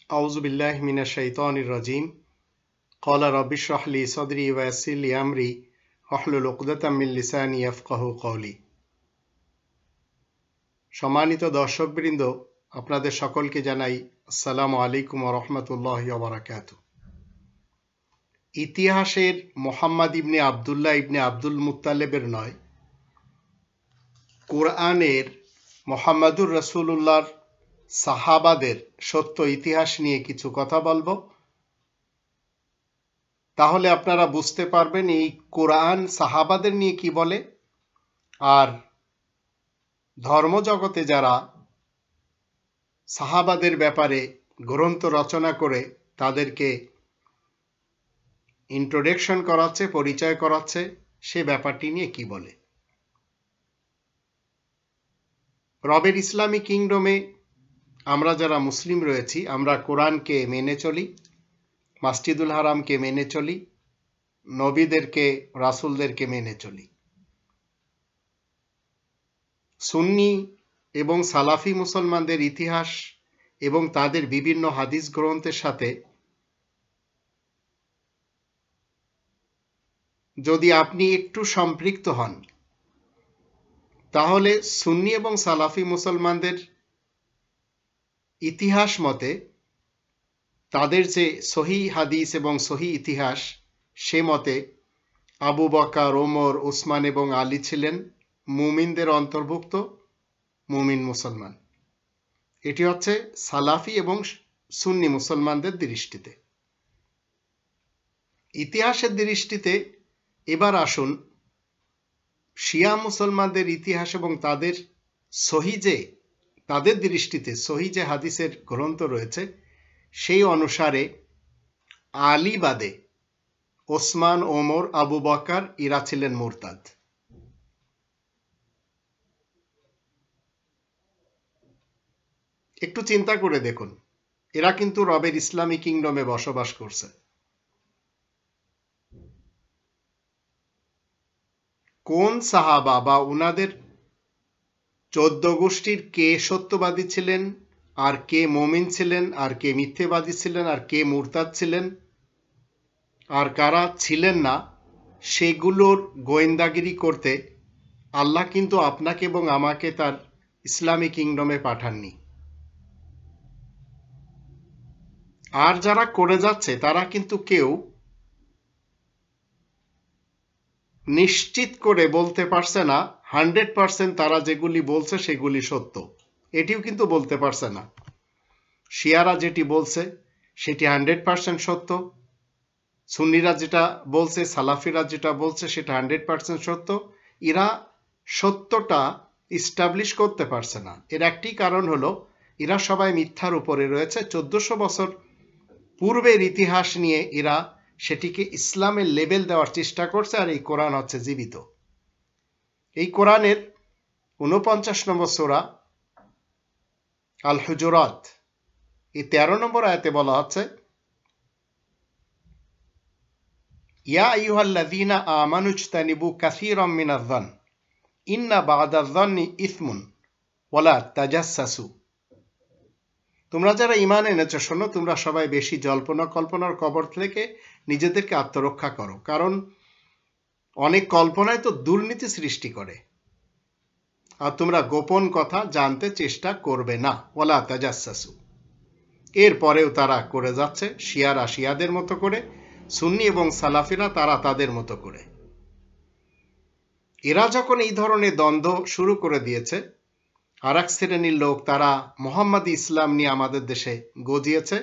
আউযু বিল্লাহি মিনাশ শাইতানির রাজিম। ক্বালা রাব্বি ইশরাহ লি সাদরি ওয়া ইয়াসসির লি আমরি ওয়াহলুল উকদাতাম মিন লিসানি ইয়াফকাহু কওলি। সম্মানিত দর্শকবৃন্দ, আপনাদের সকলকে জানাই আসসালামু আলাইকুম ওয়া রাহমাতুল্লাহি ওয়া বারাকাতুহু। ইতিহাসের মুহাম্মদ ইবনে আব্দুল্লাহ ইবনে আব্দুল মুত্তালিবের নয়, কোরআনের মুহাম্মদুর রাসূলুল্লাহর সাহাবাদের সত্য ইতিহাস নিয়ে কিছু কথা বলবো। তাহলে আপনারা বুঝতে পারবেন এই কোরআন সাহাবাদের নিয়ে কি বলে, আর ধর্মজগতে যারা সাহাবাদের ব্যাপারে গ্রন্থ রচনা করে তাদেরকে ইন্ট্রোডাকশন করাচ্ছে, পরিচয় করাচ্ছে, সে ব্যাপারটি নিয়ে কি বলে। রবের ইসলামী কিংডমে আমরা যারা মুসলিম রয়েছি, আমরা কোরআনকে মেনে চলি, মসজিদুল হারামকে মেনে চলি, নবীদেরকে, রাসূলদেরকে মেনে চলি। সুন্নি এবং সালাফি মুসলমানদের ইতিহাস এবং তাদের বিভিন্ন হাদিস গ্রন্থের সাথে যদি আপনি একটু সম্পৃক্ত হন, তাহলে সুন্নি এবং সালাফি মুসলমানদের ইতিহাস মতে তাদের যে সহিহ হাদিস এবং সহিহ ইতিহাস, সে মতে আবু বকর, ওমর, উসমান এবং আলী ছিলেন মুমিনদের অন্তর্ভুক্ত মুমিন মুসলমান। এটি হচ্ছে সালাফি এবং সুন্নি মুসলমানদের দৃষ্টিতে। ইতিহাসের দৃষ্টিতে এবার আসুন শিয়া মুসলমানদের ইতিহাস এবং তাদের তাদের দৃষ্টিতে সহি যে হাদিসের গ্রন্থ রয়েছে, সেই অনুসারে আলী বাদে ওসমান, ওমর, আবু বকর এরা ছিলেন মুরতাদ। একটু চিন্তা করে দেখুন, এরা কিন্তু রবের ইসলামী কিংডমে বসবাস করছে। কোন সাহাবা বা উনাদের 14 গোষ্ঠীর কে সত্যবাদী ছিলেন, আর কে মুমিন ছিলেন, আর কে মিথ্যেবাদী ছিলেন, আর কে মুরতাদ ছিলেন, আর কারা ছিলেন না, সেগুলোর গোয়েন্দাগিরি করতে আল্লাহ কিন্তু আপনাকে এবং আমাকে তার ইসলামী কিংডমে পাঠাননি। আর যারা করে যাচ্ছে তারা কিন্তু কেউ নিশ্চিত করে বলতে পারছে না 100% তারা যেগুলি বলছে সেগুলি সত্য, এটিও কিন্তু বলতে পারছে না। শিয়ারা যেটি বলছে সেটি 100% সত্য, সুন্নিরা যেটা বলছে, সালাফিরা যেটা বলছে সেটা 100% সত্য। এরা সত্যটা ইস্টাবলিশ করতে পারছে না। এর একটি কারণ হলো এরা সবাই মিথ্যার উপরে রয়েছে। 1400 বছর পূর্বের ইতিহাস নিয়ে এরা সেটিকে ইসলামের লেবেল দেওয়ার চেষ্টা করছে, আর এই কোরআন হচ্ছে জীবিত। এই কোরআনের 49 নম্বর সূরা আল হুজুরাত, এই 13 নম্বর আয়াতে বলা হচ্ছে, ইয়া আইয়ুহাল্লাযীনা আমানু ইজতানিবু কাসীরাম মিনায-যন ইন্না বা'দায-যন্নি ইসমুন ওয়ালা তাজাসসাসু। তোমরা যারা ঈমান এনেছো শোনো, তোমরা সবাই বেশি জল্পনা কল্পনার কবর থেকে নিজেদেরকে আত্মরক্ষা করো, কারণ অনেক কল্পনায় তো দুর্নীতি সৃষ্টি করে। আর তোমরা গোপন কথা জানতে চেষ্টা করবে না, ওয়ালা তাজাসসাসু। এরপরেও তারা করে যাচ্ছে, শিয়ারা শিয়াদের মতো করে, সুন্নি এবং সালাফিরা তারা তাদের মতো করে। এরা যখন এই ধরনের দ্বন্দ্ব শুরু করে দিয়েছে, আর এক শ্রেণীর লোক তারা মোহাম্মদী ইসলাম নিয়ে আমাদের দেশে গজিয়েছে।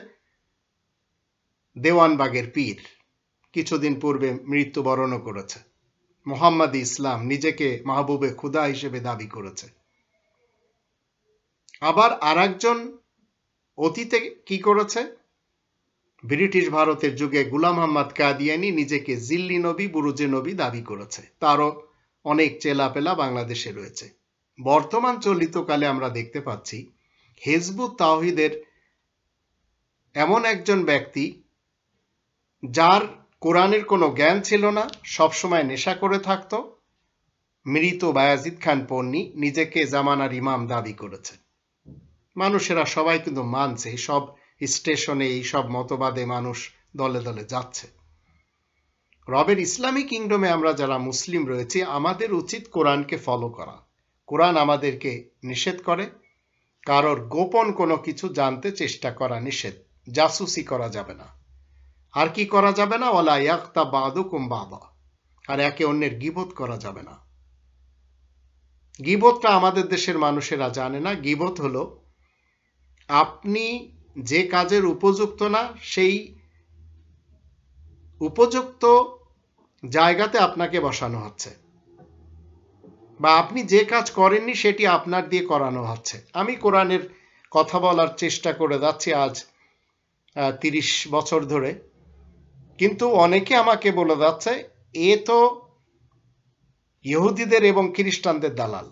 দেওয়ানবাগের পীর কিছুদিন পূর্বে মৃত্যুবরণও করেছে। মোহাম্মদী ইসলাম নিজেকে মাহবুবে খুদা হিসেবে দাবি করেছে। আবার আর একজন অতীতে কি করেছে, ব্রিটিশ ভারতের যুগে গোলাম মোহাম্মদ কাদিয়ানি নিজেকে জিল্লি নবী, বুরুজে নবী দাবি করেছে। তারও অনেক চেলাপেলা বাংলাদেশে রয়েছে। বর্তমান চলিতকালে আমরা দেখতে পাচ্ছি হিজবুত তাওহীদের এমন একজন ব্যক্তি যার কোরআনের কোনো জ্ঞান ছিল না, সবসময় নেশা করে থাকত, মৃত বায়াজিদ খান পন্নী নিজেকে জামানার ইমাম দাবি করেছে। মানুষেরা সবাই কিন্তু মানছে, সব স্টেশনে এইসব মতবাদে মানুষ দলে দলে যাচ্ছে। রবের ইসলামী কিংডমে আমরা যারা মুসলিম রয়েছি, আমাদের উচিত কোরআনকে ফলো করা। কোরআন আমাদেরকে নিষেধ করে কারোর গোপন কোনো কিছু জানতে চেষ্টা করা নিষেধ। জাসুসি করা যাবে না। আর কি করা যাবে না? ওয়ালা ইয়াগতাব বা'দুকুম বা'দা। আর একে অন্যের গীবত করা যাবে না। গীবতটা আমাদের দেশের মানুষেরা জানে না। গীবত হলো আপনি যে কাজের উপযুক্ত না, সেই উপযুক্ত জায়গাতে আপনাকে বসানো হচ্ছে, বা আপনি যে কাজ করেননি সেটি আপনার দিয়ে করানো হচ্ছে। আমি কোরআনের কথা বলার চেষ্টা করে যাচ্ছি আজ 30 বছর ধরে, কিন্তু অনেকে আমাকে বলে যাচ্ছে এ তো ইহুদিদের এবং খ্রিস্টানদের দালাল।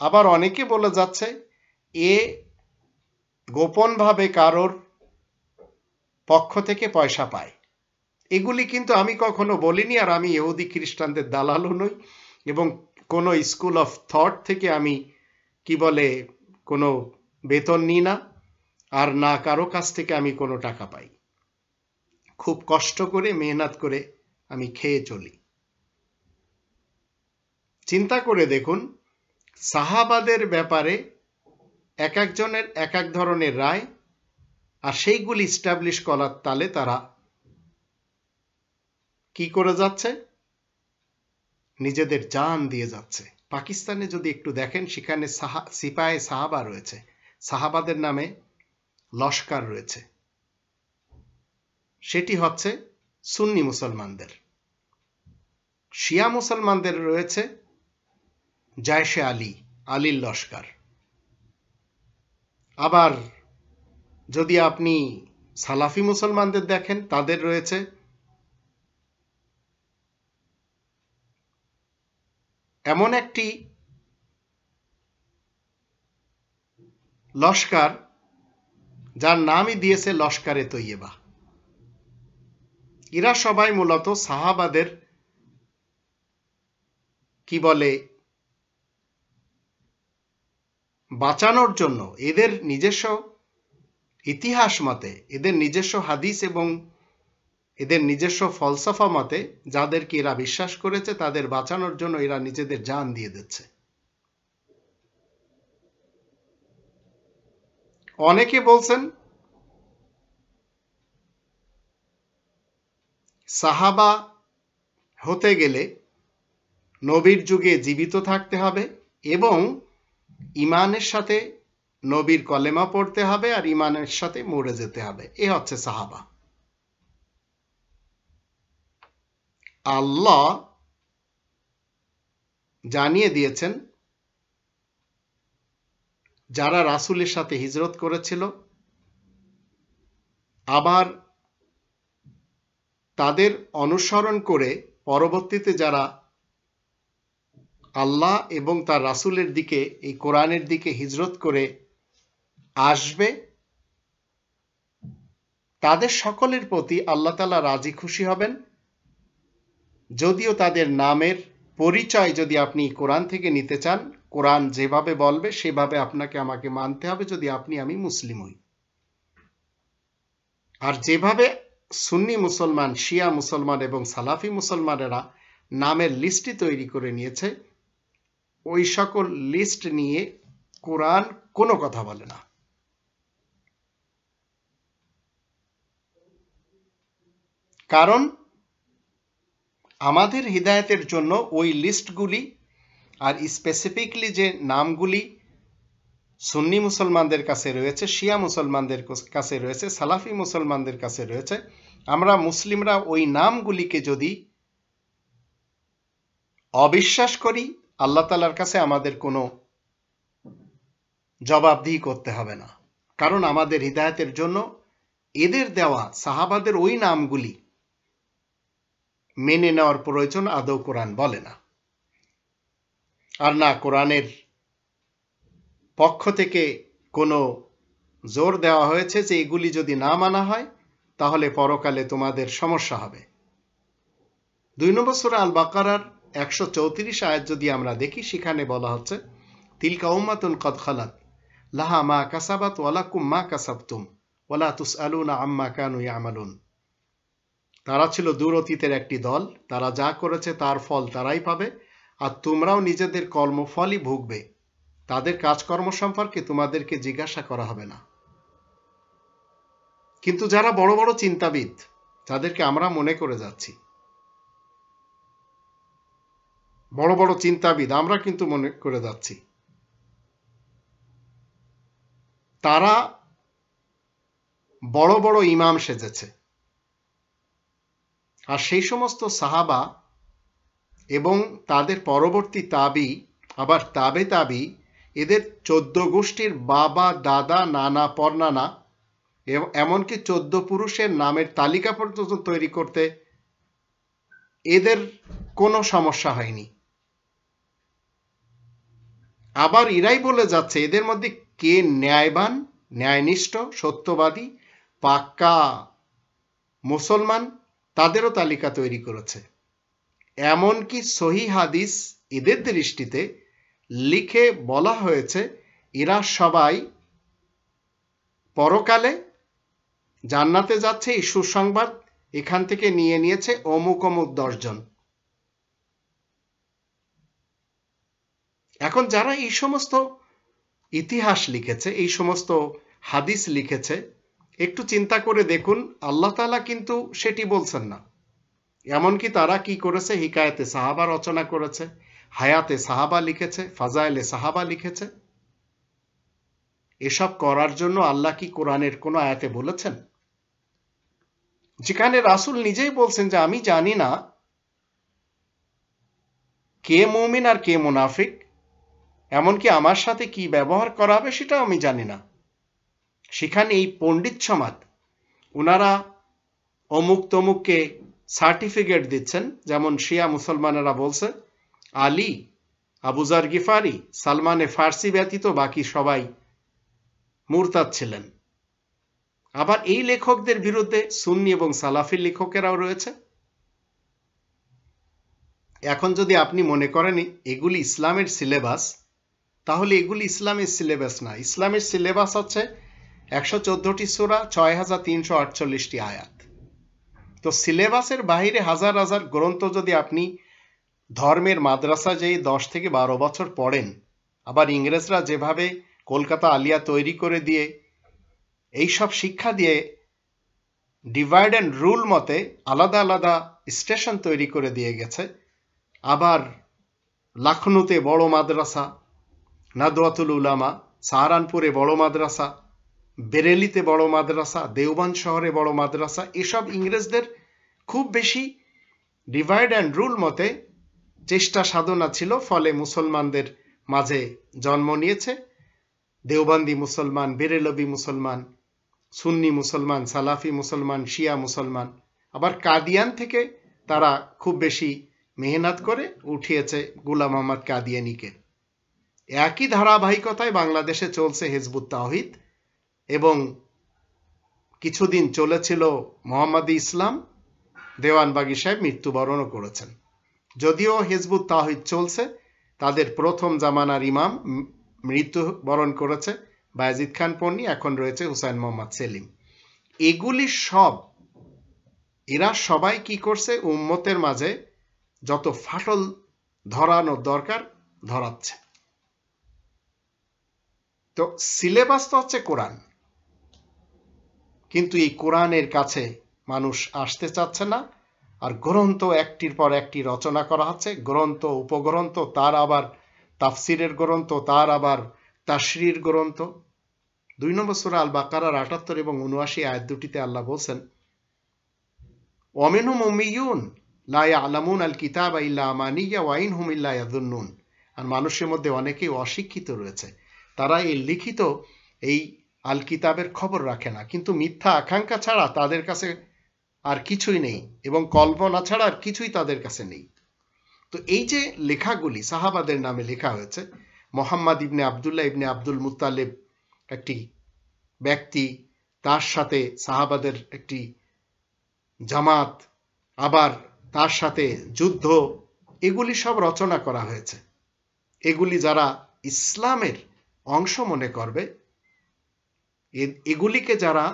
আবার অনেকে বলে যাচ্ছে এ গোপনভাবে কারোর পক্ষ থেকে পয়সা পায়। এগুলি কিন্তু আমি কখনো বলিনি, আর আমি ইহুদি খ্রিস্টানদের দালালও নই, এবং কোনো স্কুল অফ থট থেকে আমি কোনো বেতন নিই না, আর না কারো কাছ থেকে আমি কোনো টাকা পাই। খুব কষ্ট করে মেহনত করে আমি খেয়ে চলি। চিন্তা করে দেখুন, সাহাবাদের ব্যাপারে এক একজনের এক এক ধরনের রায়, আর সেইগুলি ইস্টাবলিশ করার তালে তারা কি করে যাচ্ছে? নিজেদের জান দিয়ে যাচ্ছে। পাকিস্তানে যদি একটু দেখেন, সেখানে সিপাহে সাহাবা রয়েছে, সাহাবাদের নামে লস্কর রয়েছে। সেটি হচ্ছে সুন্নি মুসলমানদের। শিয়া মুসলমানদের রয়েছে জায়শে আলী, আলীর লস্কর। আবার যদি আপনি সালাফি মুসলমানদের দেখেন, তাদের রয়েছে এমন একটি লস্কর যার নামই দিয়েছে লস্করে তৈয়বা। এরা সবাই মূলত সাহাবাদের বাঁচানোর জন্য এদের নিজস্ব ইতিহাস মতে, এদের নিজস্ব হাদিস এবং এদের নিজস্ব ফলসফা মতে যাদেরকে এরা বিশ্বাস করেছে, তাদের বাঁচানোর জন্য এরা নিজেদের জান দিয়ে দিচ্ছে। অনেকে বলছেন সাহাবা হতে গেলে নবীর যুগে জীবিত থাকতে হবে এবং ঈমানের সাথে নবীর কলেমা পড়তে হবে, আর ঈমানের সাথে মরে যেতে হবে। এ হচ্ছে সাহাবা। আল্লাহ জানিয়ে দিয়েছেন যারা রাসূলের সাথে হিজরত করেছিল, আবার তাদের অনুসরণ করে পরবর্তীতে যারা আল্লাহ এবং তার রাসূলের দিকে, এই কোরআনের দিকে হিজরত করে আসবে, তাদের সকলের প্রতি আল্লাহ তাআলা রাজি খুশি হবেন। যদিও তাদের নামের পরিচয় যদি আপনি কোরআন থেকে নিতে চান, কোরআন যেভাবে বলবে সেভাবে আপনাকে আমাকে মানতে হবে, যদি আমি মুসলিম হই। আর যেভাবে সুন্নি মুসলমান, শিয়া মুসলমান এবং সালাফি মুসলমানেরা নামের লিস্টটি তৈরি করে নিয়েছে, ওই সকল লিস্ট নিয়ে কোরআন কোনো কথা বলে না। কারণ আমাদের হিদায়াতের জন্য ওই লিস্টগুলি, আর স্পেসিফিকলি যে নামগুলি সুন্নি মুসলমানদের কাছে রয়েছে, শিয়া মুসলমানদের কাছে রয়েছে, সালাফি মুসলমানদের কাছে রয়েছে, আমরা মুসলিমরা ওই নামগুলিকে যদি অবিশ্বাস করি, আল্লাহ তাআলার কাছে আমাদের কোনো জবাবদিহি করতে হবে না। কারণ আমাদের হিদায়াতের জন্য এদের দেওয়া সাহাবাদের ওই নামগুলি মেনে নেওয়ার প্রয়োজন আদৌ কোরআন বলে না। আর না কোরআনের পক্ষ থেকে কোনো জোর দেওয়া হয়েছে যে এগুলি যদি না মানা হয় তাহলে পরকালে তোমাদের সমস্যা হবে। 2 নম্বর সূরা আল বাকারার 134 আয়াত যদি আমরা দেখি, সেখানে বলা হচ্ছে তিলকা উম্মাতুন কদ খালাত লাহা মা কাসাবাত ওয়া লাকুম মা কাসাবতুম ওয়ালা তুসআলুনা আম্মা কানু ইয়ামালুন। তারা ছিল দূর অতীতের একটি দল, তারা যা করেছে তার ফল তারাই পাবে, আর তোমরাও নিজেদের কর্মফলই ভুগবে, তাদের কাজকর্ম সম্পর্কে তোমাদেরকে জিজ্ঞাসা করা হবে না। কিন্তু যারা বড় বড় চিন্তাবিদ, যাদেরকে আমরা মনে করে যাচ্ছি বড় বড় চিন্তাবিদ, আমরা কিন্তু মনে করে যাচ্ছি, তারা বড় বড় ইমাম সেজেছে। আর সেই সমস্ত সাহাবা এবং তাদের পরবর্তী তাবি, আবার তাবে তাবি, এদের 14 গোষ্ঠীর বাবা, দাদা, নানা, পরনানা, এমনকি 14 পুরুষের নামের তালিকা পর্যন্ত তৈরি করতে এদের কোনো সমস্যা হয়নি। আবার এরাই বলে যাচ্ছে এদের মধ্যে কে ন্যায়বান, ন্যায়নিষ্ঠ, সত্যবাদী, পাক্কা মুসলমান, তাদেরও তালিকা তৈরি করেছে। এমনকি সহি হাদিস এদের দৃষ্টিতে লিখে বলা হয়েছে এরা সবাই পরকালে জান্নাতে যাচ্ছে, এই সুসংবাদ এখান থেকে নিয়ে নিয়েছে অমুক অমুক 10 জন। এখন যারা এই সমস্ত ইতিহাস লিখেছে, এই সমস্ত হাদিস লিখেছে, একটু চিন্তা করে দেখুন, আল্লাহ তাআলা কিন্তু সেটি বলছেন না। এমনকি তারা কি করেছে, হিকায়াতে সাহাবা রচনা করেছে, হায়াতে সাহাবা লিখেছে, ফাজাইলে সাহাবা লিখেছে। এসব করার জন্য আল্লাহ কি কোরআনের কোনো আয়াতে বলেছেন? যেখানে রাসূল নিজেই বলছেন যে আমি জানি না কে মুমিন আর কে মুনাফিক, এমনকি আমার সাথে কি ব্যবহার করা হবে সেটাও আমি জানি না। সেখানে এই পণ্ডিত সমাজ ওনারা অমুক তমুককে সার্টিফিকেট দিচ্ছেন, যেমন শিয়া মুসলমানেরা বলছে আলী, আবু যার গিফারি, সালমানে ফার্সি ব্যতীত বাকি সবাই মুরতাদ ছিলেন। আবার এই লেখকদের বিরুদ্ধে সুন্নি এবং সালাফি লেখকেরাও রয়েছে। এখন যদি আপনি মনে করেন এগুলি ইসলামের সিলেবাস, তাহলে এগুলি ইসলামের সিলেবাস না। ইসলামের সিলেবাস হচ্ছে 114টি সূরা, 6348টি আয়াত। তো সিলেবাসের বাইরে হাজার হাজার গ্রন্থ যদি আপনি ধর্মের মাদ্রাসা যেই 10 থেকে 12 বছর পড়েন, আবার ইংরেজরা যেভাবে কলকাতা আলিয়া তৈরি করে দিয়ে এইসব শিক্ষা দিয়ে ডিভাইড অ্যান্ড রুল মতে আলাদা আলাদা স্টেশন তৈরি করে দিয়ে গেছে, আবার লখনউতে বড় মাদ্রাসা, নাদওয়াতুল উলামা, সাহারানপুরে বড় মাদ্রাসা, বেরেলিতে বড় মাদ্রাসা, দেওবন্দ শহরে বড় মাদ্রাসা, এসব ইংরেজদের খুব বেশি ডিভাইড অ্যান্ড রুল মতে চেষ্টা সাধনা ছিল, ফলে মুসলমানদের মাঝে জন্ম নিয়েছে দেওবন্দি মুসলমান, বেরেলভি মুসলমান, সুন্নি মুসলমান, সালাফি মুসলমান, শিয়া মুসলমান। আবার কাদিয়ান থেকে তারা খুব বেশি মেহনত করে উঠিয়েছে গোলাম মোহাম্মদ কাদিয়ানিকে। একই ধারাবাহিকতায় বাংলাদেশে চলছে হিজবুত তাওহীদ, এবং কিছুদিন চলেছিল মোহাম্মদী ইসলাম। দেওয়ানবাগী সাহেব মৃত্যুবরণও করেছেন। যদিও হিজবুত তাওহীদ চলছে, তাদের প্রথম জামানার ইমাম মৃত্যুবরণ করেছে বায়েজিদ খান পন্নী, এখন রয়েছে হুসাইন মোহাম্মদ সেলিম। এগুলি সব এরা সবাই কি করছে, উম্মতের মাঝে যত ফাটল ধরানোর দরকার ধরাচ্ছে। তো সিলেবাস তো হচ্ছে কোরআন, কিন্তু এই কোরআনের কাছে মানুষ আসতে চাচ্ছে না। আর গ্রন্থ একটির পর একটি রচনা করা হচ্ছে, গ্রন্থ, উপগ্রন্থ, তার আবার তাফসিরের গ্রন্থ, তার আবার তাশরির গ্রন্থ। 2 নম্বর সূরা আল বাকারার 78 এবং 79 আয়াত দুটিতে আল্লাহ বলছেন, ওয়ামিনহুম উম্মিয়ুন লা ইয়ালামুন আল কিতাবা ইল্লা আমানিয়া ওয়া ইনহুম ইল্লা ইয়াযুন্নুন। আর মানুষের মধ্যে অনেকেই অশিক্ষিত রয়েছে, তারা এই লিখিত এই আল কিতাবের খবর রাখে না, কিন্তু মিথ্যা আকাঙ্ক্ষা ছাড়া তাদের কাছে আর কিছুই নেই, এবং কল্পনা ছাড়া আর কিছুই তাদের কাছে নেই। তো এই যে লেখাগুলি সাহাবাদের নামে লেখা হয়েছে, মোহাম্মদ ইবনে আবদুল্লাহ ইবনে আব্দুল মুত্তালিব একটি ব্যক্তি, তার সাথে সাহাবাদের একটি জামাত, আবার তার সাথে যুদ্ধ, এগুলি সব রচনা করা হয়েছে। এগুলি যারা ইসলামের অংশ মনে করবে, এগুলিকে যারা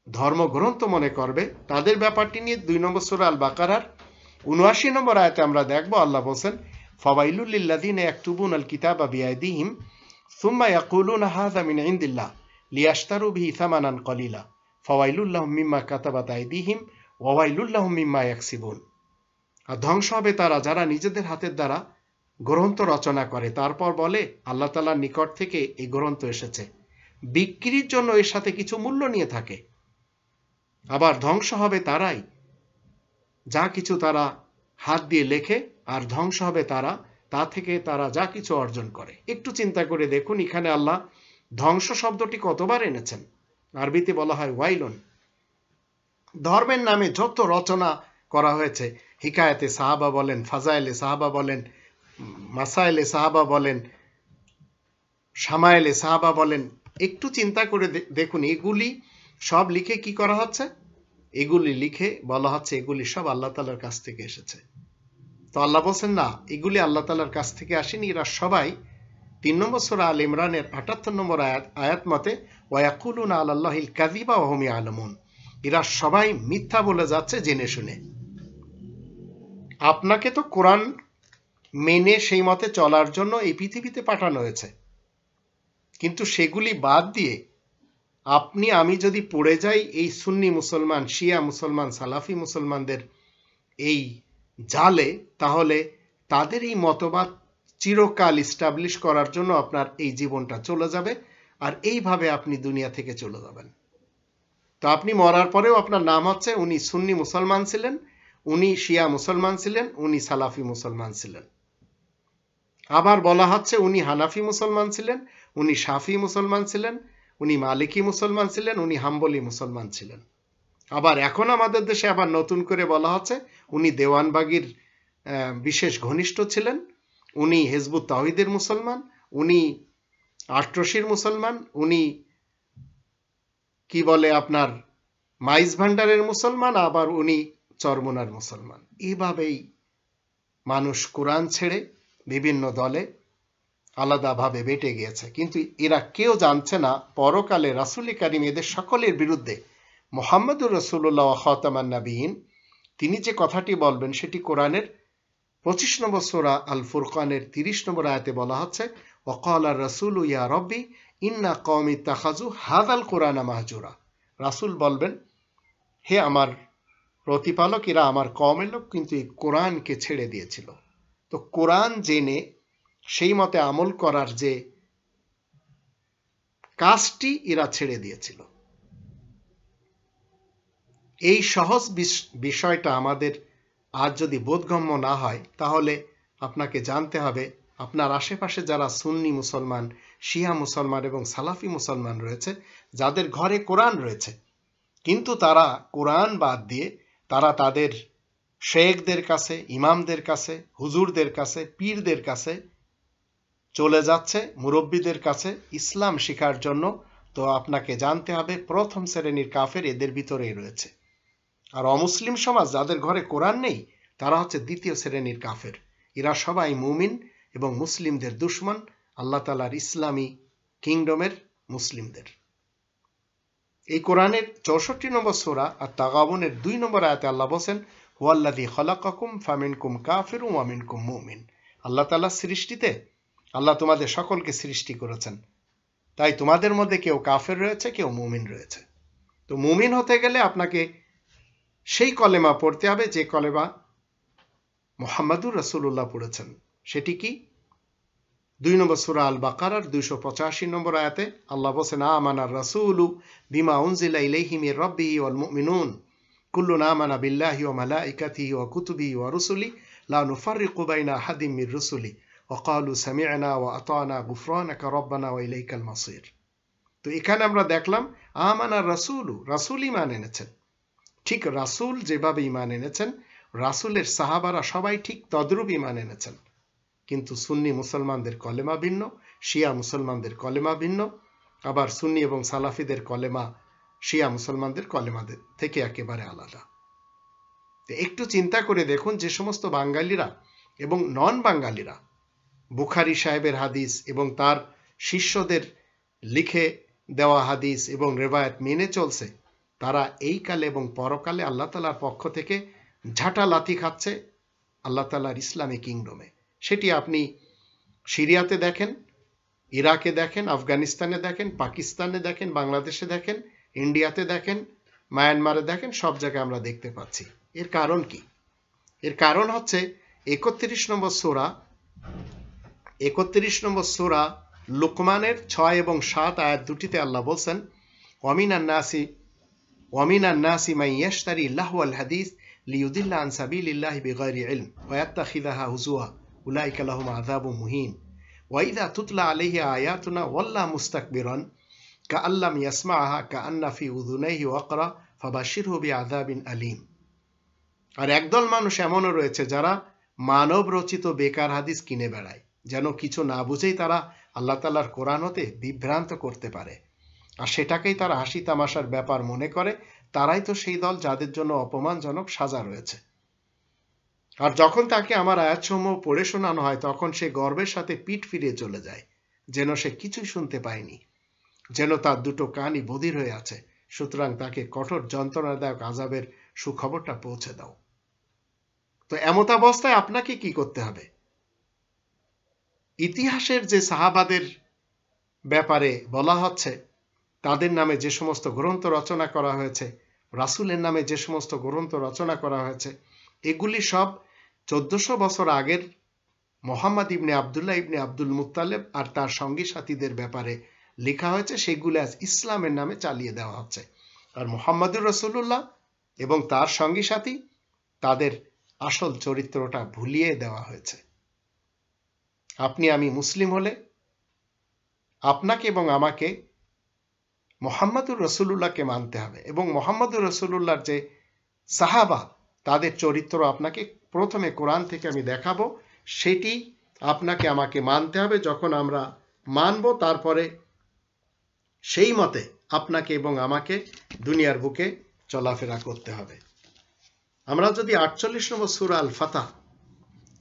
ধর্মগ্রন্থ মনে করবে, তাদের ব্যাপারটি নিয়ে 2 নম্বর সূরা আল বাকারার 79 নম্বর আয়াতে আমরা দেখব আল্লাহ বলেন, ফাওয়াইলুল লিল্লাযিনা ইয়াকতুবুনাল কিতাবা বিআইদিহিম সুম্মা ইয়াকুলুনা হাযা মিন ইনদিল্লাহ লিয়াশতারু বিহি সামানান কলিলা ফাওয়াইলুল লাহুম মিম্মা কাতাবাত আইদিহিম ওয়া ওয়াইলুল লাহুম মিম্মা ইয়াকসিবুন। আর ধ্বংস হবে তারা যারা নিজেদের হাতের দ্বারা গ্রন্থ রচনা করে, তারপর বলে আল্লাহ তাআলার নিকট থেকে এই গ্রন্থ এসেছে, বিক্রির জন্য এর সাথে কিছু মূল্য নিয়ে থাকে। আবার ধ্বংস হবে তারাই যা কিছু তারা হাত দিয়ে লেখে, আর ধ্বংস হবে তারা তা থেকে তারা যা কিছু অর্জন করে। একটু চিন্তা করে দেখুন, এখানে আল্লাহ ধ্বংস শব্দটি কতবার এনেছেন। আরবিতে বলা হয় ওয়াইলুন। ধর্মের নামে যত রচনা করা হয়েছে, হিকায়াতে সাহাবা বলেন, ফাজাইলে সাহাবা বলেন, মাসাইলে সাহাবা বলেন, শামাইলে সাহাবা বলেন, একটু চিন্তা করে দেখুন, এগুলি সব লিখে কি করা হচ্ছে? এগুলি লিখে বলা হচ্ছে এগুলি সব আল্লাহ তাআলার কাছ থেকে এসেছে। তো আল্লাহ বলছেন না, এগুলি আল্লাহ তাআলার কাছ থেকে আসেনি, এরা সবাই 3 নম্বর সূরা আল ইমরানের 78 নম্বর আয়াত মতে ওয়ায়াকুলুনা আলাল্লাহিল কাযিবা ওয়া হুম ইয়ালামুন, এরা সবাই মিথ্যা বলে যাচ্ছে জেনে শুনে। আপনাকে তো কোরআন মেনে সেই মতে চলার জন্য এই পৃথিবীতে পাঠানো হয়েছে, কিন্তু সেগুলি বাদ দিয়ে আপনি আমি যদি পড়ে যাই এই সুন্নি মুসলমান, শিয়া মুসলমান, সালাফি মুসলমানদের এই জালে, তাহলে তাদের এই মতবাদ চিরকাল ইস্টাবলিশ করার জন্য আপনার এই জীবনটা চলে যাবে, আর এইভাবে আপনি দুনিয়া থেকে চলে যাবেন। তো আপনি মরার পরেও আপনার নাম হচ্ছে উনি সুন্নি মুসলমান ছিলেন, উনি শিয়া মুসলমান ছিলেন, উনি সালাফি মুসলমান ছিলেন। আবার বলা হচ্ছে উনি হানাফি মুসলমান ছিলেন, উনি শাফি মুসলমান ছিলেন, উনি মালিকি মুসলমান ছিলেন, উনি হাম্বলি মুসলমান ছিলেন। আবার এখন আমাদের দেশে আবার নতুন করে বলা হচ্ছে উনি দেওয়ানবাগীর বিশেষ ঘনিষ্ঠ ছিলেন, উনি হিজবুত তাওহীদের মুসলমান, উনি আটরশির মুসলমান, উনি কি বলে আপনার মাইজ ভান্ডারের মুসলমান, আবার উনি চরমোনার মুসলমান। এইভাবেই মানুষ কোরআন ছেড়ে বিভিন্ন দলে আলাদাভাবে বেটে গিয়েছে। কিন্তু এরা কেউ জানছে না পরকালে রাসূল কারীম এদের সকলের বিরুদ্ধে মুহাম্মদুর রাসূলুল্লাহ খাতামান নবীন তিনি যে কথাটি বলবেন সেটি কোরআনের 25 নম্বর সূরা আল ফুরকানের 30 নম্বর আয়াতে বলা হচ্ছে, ওয়াকালা রাসূলু ইয়া রাব্বি ইন্না কওমি তাখাযু হাযাল কুরআনা মাহজুরা। রাসূল বলবেন, হে আমার প্রতিপালক, এরা আমার কওমের লোক কিন্তু এই কোরআনকে ছেড়ে দিয়েছিল। তো কোরআন জেনে সেই মতে আমল করার যে কাজটি এরা ছেড়ে দিয়েছিল, এই সহজ বিষয়টা আমাদের আজ যদি বোধগম্য না হয়, তাহলে আপনাকে জানতে হবে আপনার আশেপাশে যারা সুন্নি মুসলমান, শিয়া মুসলমান এবং সালাফি মুসলমান রয়েছে, যাদের ঘরে কোরআন রয়েছে, কিন্তু তারা কোরআন বাদ দিয়ে তারা তাদের শেখদের কাছে, ইমামদের কাছে, হুজুরদের কাছে, পীরদের কাছে চলে যাচ্ছে, মুরব্বীদের কাছে ইসলাম শেখার জন্য। তো আপনাকে জানতে হবে প্রথম শ্রেণীর কাফের এদের ভিতরেই রয়েছে। আর অমুসলিম সমাজ যাদের ঘরে কোরআন নেই, তারা হচ্ছে দ্বিতীয় শ্রেণীর কাফের। এরা সবাই মুমিন এবং মুসলিমদের দুশমন, আল্লাহ তাআলার ইসলামী কিংডমের মুসলিমদের। এই কোরআনের 64 নম্বর সূরা আত-তাগাবুনের 2 নম্বর আয়াতে আল্লাহ বলেন, হুয়াল্লাযী খালাকাকুম ফামিনকুম কাফিরুন ওয়া মিনকুম মুমিন। আল্লাহ তাআলার সৃষ্টিতে আল্লাহ তোমাদের সকলকে সৃষ্টি করেছেন, তাই তোমাদের মধ্যে কেউ কাফের রয়েছে, কেউ মুমিন রয়েছে। তো মুমিন হতে গেলে আপনাকে সেই কলেমা পড়তে হবে যে কলেমা মুহাম্মদুর রাসূলুল্লাহ পড়েছেন। সেটি কি? 2 নম্বর সূরা আল বাকারার 285 নম্বর আয়াতে আল্লাহ বলেন, আমানার রাসূলু বিমা উনজিলা ইলাইহি মির রাব্বিহি ওয়াল মুমিনুন কুল্লুন আমানা বিল্লাহি ওয়া মালাইকাতিহি ওয়া কুতুবিহি ওয়া রুসুলি লা নুফাররিকু বাইনা আহাদিম মির রুসুলি ওয়া ক্বালু সামি'না ওয়া আতা'না গুফরানাকা রাব্বানা ওয়া ইলাইকাল মাসির। তো এখানে আমরা দেখলাম আমানার রাসূলু, রাসূল ঈমান এনেছেন। ঠিক রাসূল যেভাবে ঈমান এনেছেন, রাসূলের সাহাবারা সবাই ঠিক তদ্রূপ ঈমান এনেছেন। কিন্তু সুন্নি মুসলমানদের কলেমা ভিন্ন, শিয়া মুসলমানদের কলেমা ভিন্ন, আবার সুন্নি এবং সালাফিদের কলেমা শিয়া মুসলমানদের কলেমা থেকে একেবারে আলাদা। একটু চিন্তা করে দেখুন, যে সমস্ত বাঙালিরা এবং নন বাঙালিরা বুখারী সাহেবের হাদিস এবং তার শিষ্যদের লিখে দেওয়া হাদিস এবং রেওয়ায়াত মেনে চলছে, তারা এই কালে এবং পরকালে আল্লাহ তাআলার পক্ষ থেকে ঝাঁটা লাথি খাচ্ছে আল্লাহ তাআলার ইসলামিক কিংডমে। সেটি আপনি সিরিয়াতে দেখেন, ইরাকে দেখেন, আফগানিস্তানে দেখেন, পাকিস্তানে দেখেন, বাংলাদেশে দেখেন, ইন্ডিয়াতে দেখেন, মায়ানমারে দেখেন, সব জায়গায় আমরা দেখতে পাচ্ছি। এর কারণ কি? এর কারণ হচ্ছে 31 নম্বর সূরা লুকমানের 6 এবং 7 আয়াত দুটিতে আল্লাহ বলছেন, ওয়ামিনান নাসি মান ইয়াশতারি লাহওয়াল হাদিস লিয়ুদিল্লা আন সাবিলিল্লাহি বিগাইরি ইলম ওয়া ইয়াত্তাখিযাহা হুজুয়া উলাইকা লাহুম আযাবুম মুহিন ওয়া ইযা তুতলা আলাইহি আয়াতুনা ওয়াল্লা মুস্তাকবিরান কাআল্লাম ইয়াসমাআহা কাআন্না ফি উযুনাইহি ওয়াকরা ফাবাশশিরহু বিআযাবিন আলীম। আর একদল মানুষ এমনও রয়েছে যারা মানব রচিত বেকার হাদিস কিনে বেড়ায়, যেন কিছু না বুঝেই তারা আল্লাহ তাআলার কোরআন হতে বিভ্রান্ত করতে পারে, আর সেটাকেই তারা হাসি তামাশার ব্যাপার মনে করে। তারাই তো সেই দল যাদের জন্য অপমানজনক সাজা রয়েছে। আর যখন তাকে আমার আয়াতসমূহ পড়ে শোনানো হয় তখন সে গর্বের সাথে পিঠ ফিরিয়ে চলে যায়, যেন সে কিছুই শুনতে পায়নি, যেন তার দুটো কানই বধির হয়ে আছে। সুতরাং তাকে কঠোর যন্ত্রণাদায়ক আযাবের সুখবরটা পৌঁছে দাও। তো এমতাবস্থায় আপনাকে কি করতে হবে? ইতিহাসের যে সাহাবাদের ব্যাপারে বলা হচ্ছে, তাদের নামে যে সমস্ত গ্রন্থ রচনা করা হয়েছে, রাসূলের নামে যে সমস্ত গ্রন্থ রচনা করা হয়েছে, এগুলি সব 1400 বছর আগের মুহাম্মদ ইবনে আব্দুল্লাহ ইবনে আব্দুল মুত্তালিব আর তার সঙ্গী সাথীদের ব্যাপারে লেখা হয়েছে। সেগুলো আজ ইসলামের নামে চালিয়ে দেওয়া হচ্ছে। আর মুহাম্মদুর রাসূলুল্লাহ এবং তার সঙ্গী সাথী, তাদের আসল চরিত্রটা ভুলিয়ে দেওয়া হয়েছে। আপনি আমি মুসলিম হলে আপনাকে এবং আমাকে মুহাম্মদুর রাসূলুল্লাহকে মানতে হবে, এবং মুহাম্মদুর রাসূলুল্লাহর যে সাহাবা, তাদের চরিত্র আপনাকে প্রথমে কোরআন থেকে আমি দেখাবো, সেটি আপনাকে আমাকে মানতে হবে। যখন আমরা মানব, তারপরে সেই মতে আপনাকে এবং আমাকে দুনিয়ার বুকে চলাফেরা করতে হবে। আমরা যদি 48 নম্বর সূরা আল ফাতহ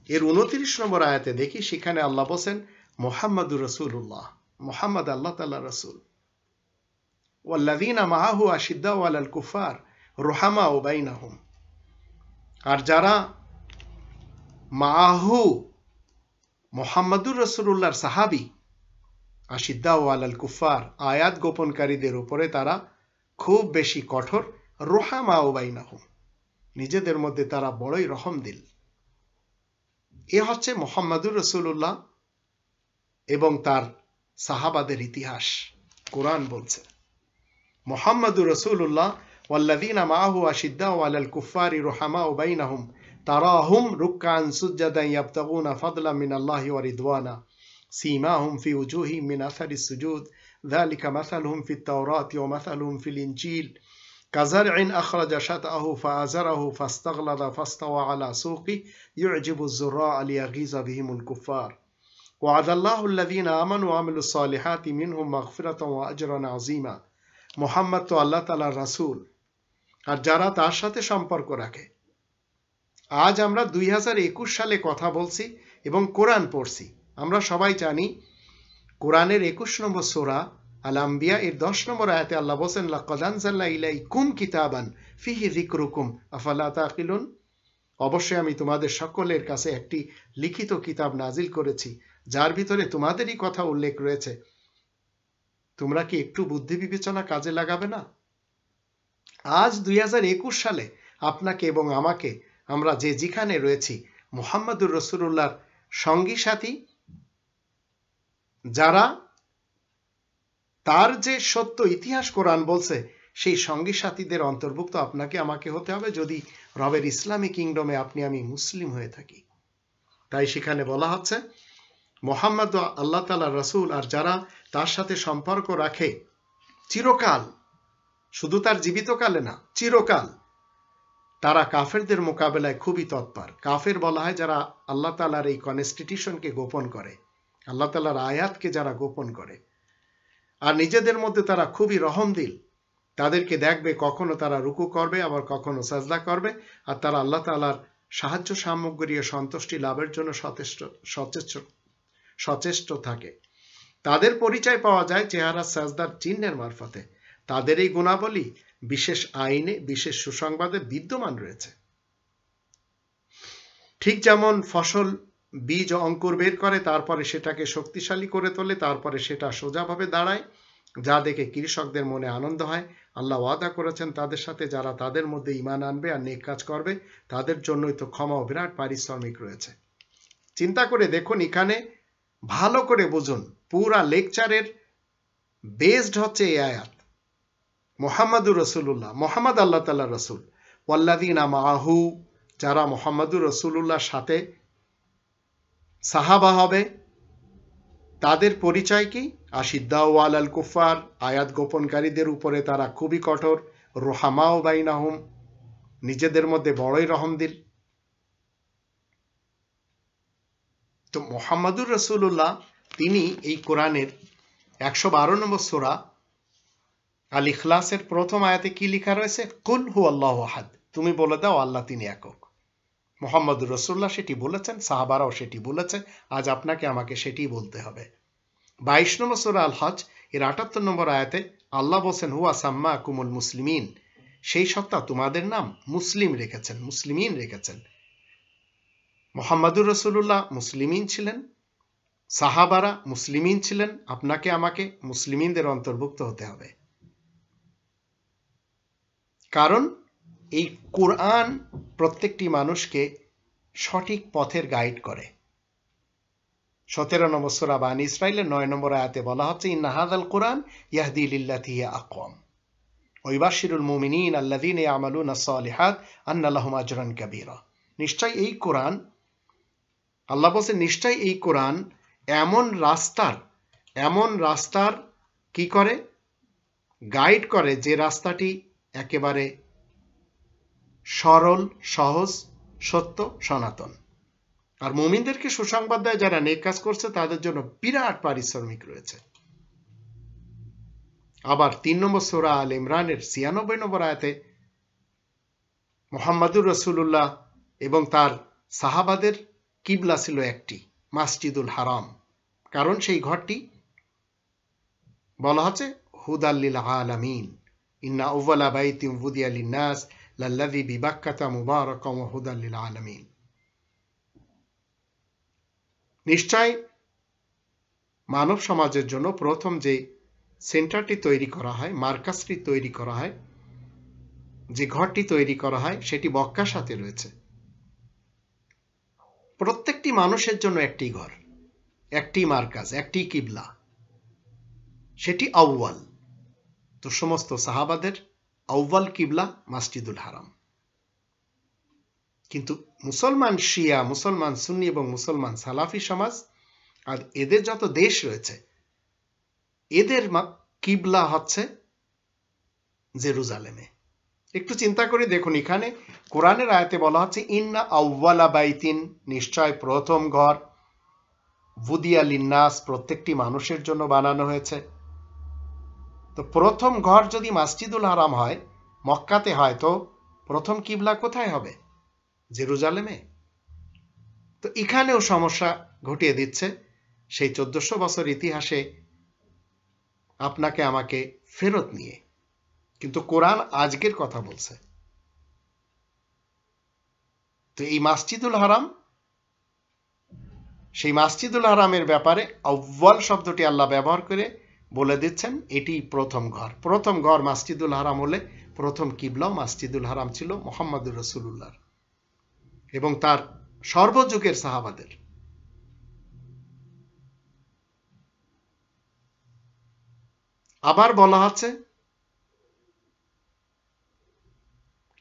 এর 29 নম্বর আয়াতে দেখি, সেখানে আল্লাহ বলেন, মুহাম্মদুর রাসূলুল্লাহ, মুহাম্মদ আল্লাহ তাআলার রাসূল, ওয়াল্লাযীনা মাআহু আশিদ্দাউ আলাল কুফার রুহামাউ বাইনাহুম। আর যারা মাআহু মুহাম্মদুর রাসূলুল্লাহর সাহাবী, আশিদ্দাউ আলাল কুফার আয়াত গোপনকারীদের উপরে তারা খুব বেশি কঠোর, রুহামাউ বাইনাহুম নিজেদের মধ্যে তারা বড়ই রহমদিল। এ হচ্ছে মুহাম্মদুর রাসূলুল্লাহ এবং তার সাহাবাদের ইতিহাস। কোরআন বলছে, মুহাম্মদুর রাসূলুল্লাহ ওয়াল্লাযীনা মাআহু আশিদ্দাউ আলাল কুফারি রুহামাউ বাইনাহুম তারাহুম রুকআন সুজদান ইয়াবতাগুনা ফাদলান মিনাল্লাহি ওয়া রিদওয়ানা সীমাহুম ফি উজুহিহিম মিন আসারিস সুজুদ যালিকা মাসালুহুম ফিত তাওরাতি ওয়া মাসালুহুম ফিল ইনজিল কাযারইন আখরাজা শাতআহু ফাআযারাহু ফাস্তাগলাযা ফাস্তাওয়া আলা সুকি ইউজিবুজ যুররা'a লিয়াগীযা বিহিমুল কুফার ওয়া'দাল্লাহু আল্লাযীনা আমানু ওয়া আমিলুস সালিহাতি মিনহুম মাগফিরাতান ওয়া আজরান আযীমা। মুহাম্মদ তো আল্লাহ তাআলার রাসূল, আর যারা তার সাথে সম্পর্ক রাখে। আজ আমরা 2021 সালে কথা বলছি এবং কোরআন পড়ছি। আমরা সবাই জানি কোরআনের 21 নম্বর সূরা আল আম্বিয়া এর 10 নম্বর আয়াতে আল্লাহ বলেন, লাকাদ আনজালনা ইলাইকুম কিতাবান ফিহি যিকরুকুম আফালা তাকিলুন। অবশ্যই আমি তোমাদের সকলের কাছে একটি লিখিত কিতাব নাজিল করেছি, যার ভিতরে তোমাদেরই কথা উল্লেখ রয়েছে। তোমরা কি একটু বুদ্ধি বিবেচনা কাজে লাগাবে না? আজ 2021 সালে আপনাকে এবং আমাকে, আমরা যে যেখানে রয়েছি, মুহাম্মদুর রাসূলুল্লাহর সঙ্গী সাথী, যারা তার যে সত্য ইতিহাস কোরআন বলছে, সেই সঙ্গী সাথীদের অন্তর্ভুক্ত আপনাকে আমাকে হতে হবে, যদি রবের ইসলামী কিংডমে আপনি আমি মুসলিম হয়ে থাকি। তাই সেখানে বলা হচ্ছে, মুহাম্মদ আল্লাহ তাআলার রাসূল, আর যারা তার সাথে সম্পর্ক রাখে চিরকাল, শুধু তার জীবিতকালে না, চিরকাল, তারা কাফেরদের মোকাবেলায় খুবই তৎপর। কাফের বলা হয় যারা আল্লাহ তাআলার এই কনস্টিটিউশনকে গোপন করে, আল্লাহ তাআলার আয়াতকে যারা গোপন করে, আর নিজেদের মধ্যে তারা খুবই রহমদিল। তাদেরকে দেখবে কখনো তারা রুকু করবে, আবার কখনো সাজদা করবে, আর তারা আল্লাহ তাআলার সাহায্য সামগ্রী ও সন্তুষ্টি লাভের জন্য সচেষ্ট থাকে। তাদের পরিচয় পাওয়া যায় চেহারা সাজদার চিহ্নের মারফতে। তাদের এই গুণাবলী বিশেষ আইনে, বিশেষ সুসংবাদে বিদ্যমান রয়েছে। ঠিক যেমন ফসল বীজ ও অঙ্কুর বের করে, তারপরে সেটাকে শক্তিশালী করে তোলে, তারপরে সেটা সোজাভাবে দাঁড়ায়, যা দেখে কৃষকদের মনে আনন্দ হয়। আল্লাহ ওয়াদা করেছেন তাদের সাথে, যারা তাদের মধ্যে ঈমান আনবে আর নেক কাজ করবে তাদের জন্যই তো ক্ষমা ও বিরাট পারিশ্রমিক রয়েছে। চিন্তা করে দেখুন, এখানে ভালো করে বুঝুন, পুরা লেকচারের বেসড হচ্ছে এই আয়াত। মুহাম্মাদুর রাসূলুল্লাহ, মুহাম্মদ আল্লাহ তাআলার রাসূল, ওয়াল্লাযীনা মাআহু, যারা মুহাম্মাদুর রাসূলুল্লাহর সাথে সাহাবা হবে, তাদের পরিচয় কি? আশিদ্দাউ আলাল কুফার, আয়াত গোপনকারীদের উপরে তারা খুবই কঠোর, রুহামাউ বাইনাহুম, নিজেদের মধ্যে বড়ই রহমদিল। তো মুহাম্মাদুর রাসূলুল্লাহ তিনি এই কোরআনের 112 নম্বর সূরা আল ইখলাসের প্রথম আয়াতে কি লেখা রয়েছে? কুল হুয়াল্লাহু আহাদ, তুমি বলে দাও আল্লাহ তিনি একক। মুহাম্মাদুর রাসূলুল্লাহ সেটি বলেছেন, সাহাবারাও সেটি বলেছে, আজ আপনাকে আমাকে সেটি বলতে হবে। 22 নম্বর সূরা আল হজ এর 78 নম্বর আয়াতে আল্লাহ বলেন, হুয়া সাম্মাকুমুল মুসলিমিন, সেই সত্তা তোমাদের নাম মুসলিম রেখেছেন, মুসলিমিন রেখেছেন। মুহাম্মাদুর রাসূলুল্লাহ মুসলিমিন ছিলেন, সাহাবারা মুসলিমিন ছিলেন, আপনাকে আমাকে মুসলিমিনদের অন্তর্ভুক্ত হতে হবে। কারণ এই কোরআন প্রত্যেকটি মানুষকে সঠিক পথের গাইড করে। 17 নম্বর সূরা বানী ইসরাঈলের 9 নম্বর আয়াতে বলা হচ্ছে, ইন্না হাযাল কুরআন ইয়াহদি লিল্লাতি হিয়া আকওয়াম ওয়া ইউবাশশিরুল মুমিনিন আল্লাযীনা ইয়ামালুনাস সালিহাত আন্না লাহুম আজরান কাবীরা। নিশ্চয় এই কোরআন, আল্লাহ বলেন নিশ্চয় এই কোরআন এমন রাস্তার কি করে? গাইড করে, যে রাস্তাটি একেবারে সরল, সহজ, সত্য, সনাতন। আর মুমিনদেরকে সুসংবাদ দেয় যারা নেক কাজ করছে তাদের জন্য বিরাট পারিশ্রমিক রয়েছে। আবার 3 নম্বর সূরা আল ইমরানের 96 নম্বর আয়াতে মুহাম্মাদুর রাসূলুল্লাহ এবং তার সাহাবাদের কিবলা ছিল একটি, মসজিদুল হারাম। কারণ সেই ঘরটি বলা হচ্ছে হুদাল লিল আলামিন, ইন্না আউওয়ালা বাইতিন উযিয়া লিন-নাস লাল্লাযী বিবাক্কাতা মুবারাকান ওয়া হুদাল লিল আলামিন। নিশ্চয় মানব সমাজের জন্য প্রথম যে সেন্টারটি তৈরি করা হয়, মার্কাসটি তৈরি করা হয়, যে ঘরটি তৈরি করা হয় সেটি মক্কার সাথে রয়েছে। প্রত্যেকটি মানুষের জন্য একটি ঘর, একটি মার্কাজ, একটি কিবলা, সেটি আউয়াল। তো সমস্ত সাহাবাদের আউয়াল কিবলা মসজিদুল হারাম। কিন্তু মুসলমান শিয়া, মুসলমান সুন্নি এবং মুসলমান সালাফি সমাজ আর এদের যত দেশ রয়েছে, এদের কিবলা হচ্ছে জেরুজালেমে। একটু চিন্তা করে দেখুন, এখানে কোরআনের আয়াতে বলা হচ্ছে ইন্না আউওয়ালা বাইতিন, নিশ্চয় প্রথম ঘর, উযিয়া লিন-নাস, প্রত্যেকটি মানুষের জন্য বানানো হয়েছে। তো প্রথম ঘর যদি মসজিদুল হারাম হয়, মক্কাতে হয়, তো প্রথম কিবলা কোথায় হবে? জেরুজালেমে। তো এখানেও সমস্যা ঘটিয়ে দিচ্ছে সেই 1400 বছর ইতিহাসে আপনাকে আমাকে ফেরত নিয়ে। কিন্তু কোরআন আজকের কথা বলছে। তো এই মসজিদুল হারাম, সেই মসজিদুল হারামের ব্যাপারে আউয়াল শব্দটি আল্লাহ ব্যবহার করে বলে দিচ্ছেন এটি প্রথম ঘর। প্রথম ঘর মসজিদুল হারাম হলে প্রথম কিবলাও মসজিদুল হারাম ছিল মুহাম্মাদুর রাসূলুল্লাহর এবং তার সর্বযুগের সাহাবাদের। আবার বলা হচ্ছে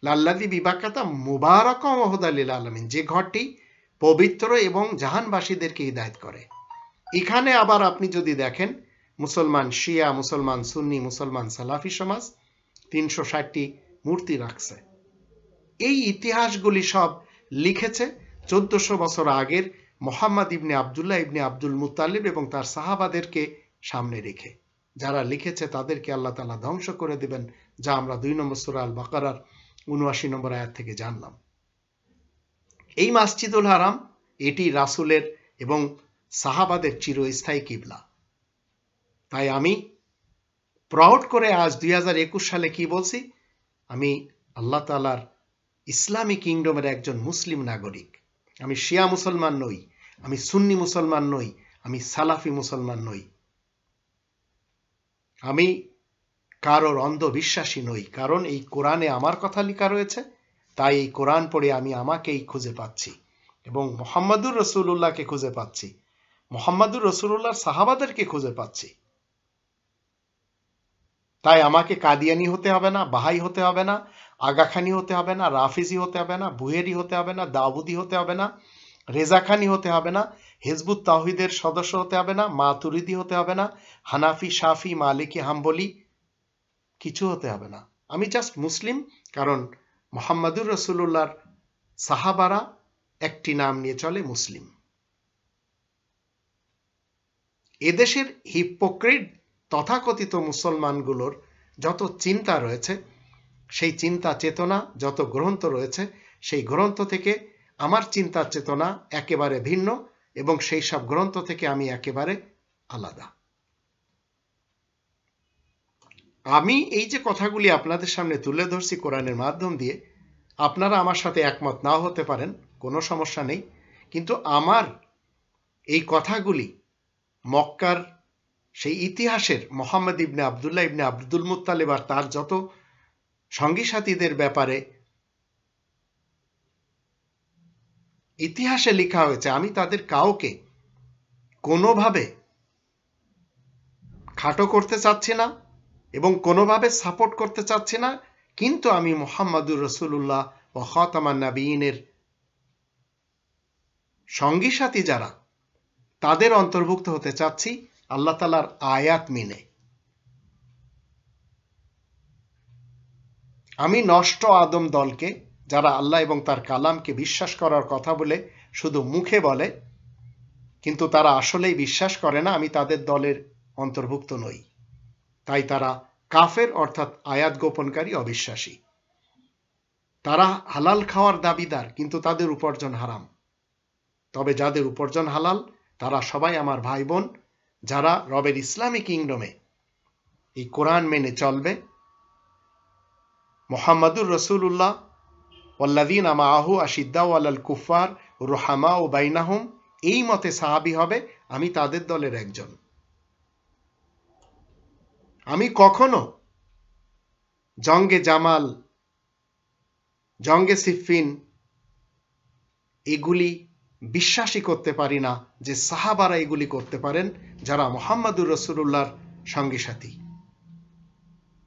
লাল্লাযী বিবাক্কাতা মুবারাকান ওয়া হুদাল লিল আলামিন, যে ঘরটি পবিত্র এবং জাহানবাসীদেরকে হিদায়াত করে। এখানে আবার আপনি যদি দেখেন, মুসলমান শিয়া, মুসলমান সুন্নি, মুসলমান সালাফি সমাজ 360টি মূর্তি রাখছে। এই ইতিহাসগুলি সব লিখেছে 1400 বছর আগের মুহাম্মদ ইবনে আব্দুল্লাহ ইবনে আব্দুল মুত্তালিব এবং তার সাহাবাদেরকে সামনে রেখে। যারা লিখেছে তাদেরকে আল্লাহ তাআলা ধ্বংস করে দিবেন, যা আমরা 2 নম্বর সূরা আল বাকারার 79 নম্বর আয়াত থেকে জানলাম। এই মসজিদুল হারাম, এটি রাসূলের এবং সাহাবাদের চিরস্থায়ী কিবলা। তাই আমি প্রাউড করে আজ 2021 সালে কি বলছি? আমি আল্লাহ তাআলার ইসলামী কিংডমের একজন মুসলিম নাগরিক। আমি শিয়া মুসলমান নই, আমি সুন্নি মুসলমান নই, আমি সালাফি মুসলমান নই, আমি কারোর অন্ধবিশ্বাসী নই। কারণ এই কোরআনে আমার কথা লেখা রয়েছে, তাই এই কোরআন পড়ে আমি আমাকেই খুঁজে পাচ্ছি এবং মুহাম্মাদুর রাসূলুল্লাহকে খুঁজে পাচ্ছি, মুহাম্মাদুর রাসূলুল্লাহর সাহাবাদেরকে খুঁজে পাচ্ছি। তাই আমাকে কাদিয়ানি হতে হবে না, বাহাই হতে হবে না, আগাখানি হতে হবে না, রাফিজি হতে হবে না, বুহেরি হতে হবে না, দাউদি হতে হবে না, রেজাখানি হতে হবে না, হিজবুত তাওহীদের সদস্য হতে হবে না, মাতুরিদি হতে হবে না, হানাফি, শাফি, মালিকি, হাম্বলি কিছু হতে হবে না। আমি জাস্ট মুসলিম, কারণ মুহাম্মাদুর রাসূলুল্লাহর সাহাবারা একটি নাম নিয়ে চলে, মুসলিম। এদেশের হিপোক্রিট তথাকথিত মুসলমানগুলোর যত চিন্তা রয়েছে, সেই চিন্তা চেতনা, যত গ্রন্থ রয়েছে, সেই গ্রন্থ থেকে আমার চিন্তা চেতনা একেবারে ভিন্ন এবং সেই সব গ্রন্থ থেকে আমি একেবারে আলাদা। আমি এই যে কথাগুলি আপনাদের সামনে তুলে ধরছি কোরআনের মাধ্যম দিয়ে, আপনারা আমার সাথে একমত নাও হতে পারেন, কোনো সমস্যা নেই, কিন্তু আমার এই কথাগুলি মক্কার সেই ইতিহাসের মুহাম্মদ ইবনে আব্দুল্লাহ ইবনে আব্দুল মুত্তালিব আর তার যত সঙ্গী সাথীদের ব্যাপারে ইতিহাসে লেখা হয়েছে। আমি তাদের কাউকে কোনোভাবে খাটো করতে চাচ্ছি না এবং কোনোভাবে সাপোর্ট করতে চাচ্ছি না, কিন্তু আমি মুহাম্মাদুর রাসূলুল্লাহ ওয়া খাতামান নাবিয়িনের সঙ্গী সাথী যারা, তাদের অন্তর্ভুক্ত হতে চাচ্ছি আল্লাহ তাআলার আয়াত মেনে। আমি নষ্ট আদম দলকে, যারা আল্লাহ এবং তার কালামকে বিশ্বাস করার কথা বলে শুধু মুখে বলে কিন্তু তারা আসলেই বিশ্বাস করে না, আমি তাদের দলের অন্তর্ভুক্ত নই। তাই তারা কাফের, অর্থাৎ আয়াত গোপনকারী, অবিশ্বাসী। তারা হালাল খাওয়ার দাবিদার, কিন্তু তাদের উপার্জন হারাম। তবে যাদের উপার্জন হালাল তারা সবাই আমার ভাই বোন, যারা রবের ইসলামী কিংডমে এই কোরআন মেনে চলবে। মুহাম্মাদুর রাসূলুল্লাহ ওয়াল্লাযীনা মাআহু আশিদ্দাউ আলাল কুফফার রুহামাউ বাইনাহুম, এই মতে সাহাবী হবে, আমি তাদের দলের একজন। আমি কখনো জঙ্গে জামাল, জঙ্গে সিফিন এগুলি বিশ্বাসই করতে পারি না যে সাহাবারা এগুলি করতে পারেন, যারা মুহাম্মাদুর রাসূলুল্লাহর সঙ্গী সাথী।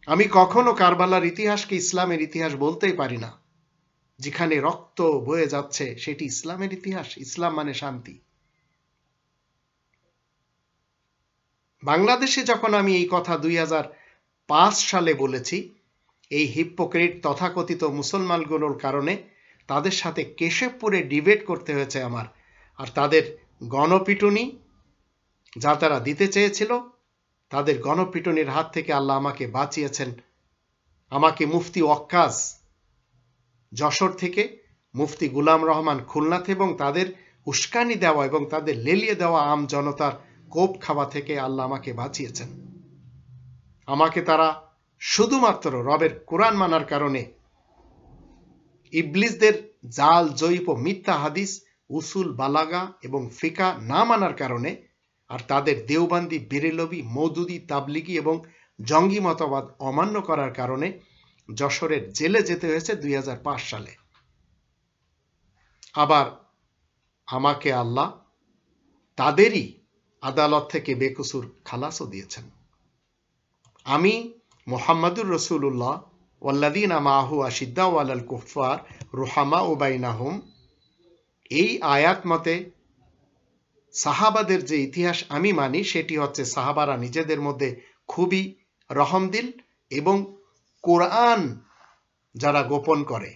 আমি কখনো কারবালার ইতিহাসকে ইসলামের ইতিহাস বলতেই পারি না। যেখানে রক্ত বয়ে যাচ্ছে সেটি ইসলামের ইতিহাস। ইসলাম মানে শান্তি। বাংলাদেশে যখন আমি এই কথা 2005 সালে বলেছি, এই হিপোক্রিট তথাকথিত মুসলমানগুলোর কারণে তাদের সাথে কেশবপুরে ডিবেট করতে হয়েছে আমার। আর তাদের গণপিটুনি যা তারা দিতে চেয়েছিল, তাদের গণপিটুনির হাত থেকে আল্লাহ আমাকে বাঁচিয়েছেন। আমাকে মুফতি ওয়াক্কাস যশোর থেকে, মুফতি গুলাম রহমান খুলনা এবং তাদের উস্কানি দেওয়া এবং তাদের লেলিয়ে দেওয়া আম জনতার কোপ খাওয়া থেকে আল্লাহ আমাকে বাঁচিয়েছেন। আমাকে তারা শুধুমাত্র রবের কোরআন মানার কারণে, ইবলিসদের জাল, জয়ীপ, মিথ্যা হাদিস, উসুল, বালাগা এবং ফিকা না মানার কারণে, আর তাদের দেওবান্দি, বেরেলভি, মওদুদি, তাবলিগি এবং জঙ্গি মতবাদ অমান্য করার কারণে যশোরের জেলে যেতে হয়েছে 2005 সালে। আবার আমাকে আল্লাহ তাদেরই আদালত থেকে বেকসুর খালাসও দিয়েছেন। আমি মুহাম্মাদুর রাসূলুল্লাহ ওয়াল্লাযীনা মাআহু আশিদ্দাউ আলাল কুফফার রুহামাউ বাইনাহুম, এই আয়াত মতে সাহাবাদের যে ইতিহাস আমি মানি, সেটি হচ্ছে সাহাবারা নিজেদের মধ্যে খুবই রহমদিল এবং কোরআন যারা গোপন করে,